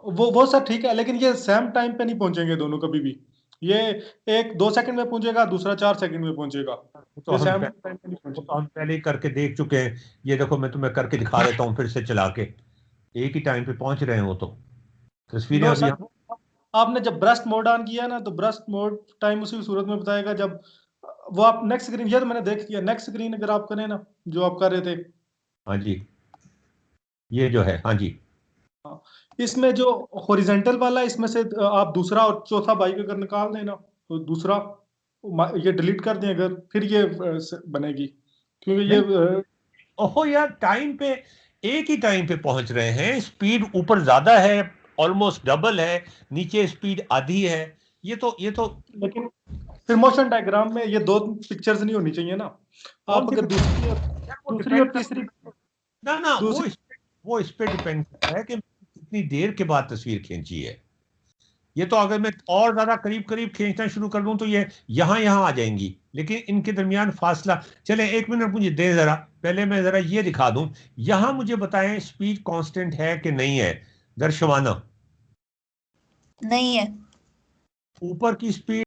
वो सर ठीक है, लेकिन ये सेम टाइम पे नहीं पहुंचेंगे दोनों कभी भी। ये एक 2 सेकंड में पहुंचेगा, दूसरा 4 सेकंड में पहुंचेगा। तो ये हम सेम पहले, टाइम पे नहीं वो तो पहुंचेगा। हम पहले ही करके देख चुके हैं। ये देखो, मैं तुम्हें करके दिखा देता हूँ फिर से चला के, एक ही टाइम पे पहुंच रहे हैं वो तो। तस्वीरें नो अभी सर, आपने जब ब्रस्ट मोड ऑन किया ना, तो ब्रस्ट मोड टाइम उसी सूरत में बताएगा जब वो आप नेक्स्ट स्क्रीन, ये तो मैंने देख लिया, नेक्स्ट स्क्रीन अगर आप करें ना जो आप कर रहे थे। हाँ जी, ये जो है, हाँ जी, हाँ, इसमें जो हॉरिजेंटल वाला है, इसमें से आप दूसरा और चौथा बाइक अगर निकाल दें ना, तो दूसरा ये डिलीट कर दें अगर, फिर ये बनेगी, क्योंकि ये नहीं, ओहो यार, टाइम पे एक ही टाइम पे पहुंच रहे हैं, स्पीड ऊपर ज्यादा है, ऑलमोस्ट डबल है, नीचे स्पीड आधी है। ये तो लेकिन फिर मोशन डायग्राम में ये दो पिक्चर्स नहीं होनी चाहिए ना। कौन आप सी अगर यार, वो दूसरी और डिपेंड तीसरी करता है ना, दूसरी वो इस पे डिपेंड करता है कि कितनी देर के बाद तस्वीर खींची है। ये तो अगर मैं और ज्यादा करीब करीब खींचना शुरू कर दूं तो ये यहाँ आ जाएंगी, लेकिन इनके दरमियान फासला, चले 1 मिनट मुझे दे जरा, पहले मैं जरा ये दिखा दूं। यहां मुझे बताएं स्पीड कांस्टेंट है कि नहीं है दर्शवाना? नहीं है। ऊपर की स्पीड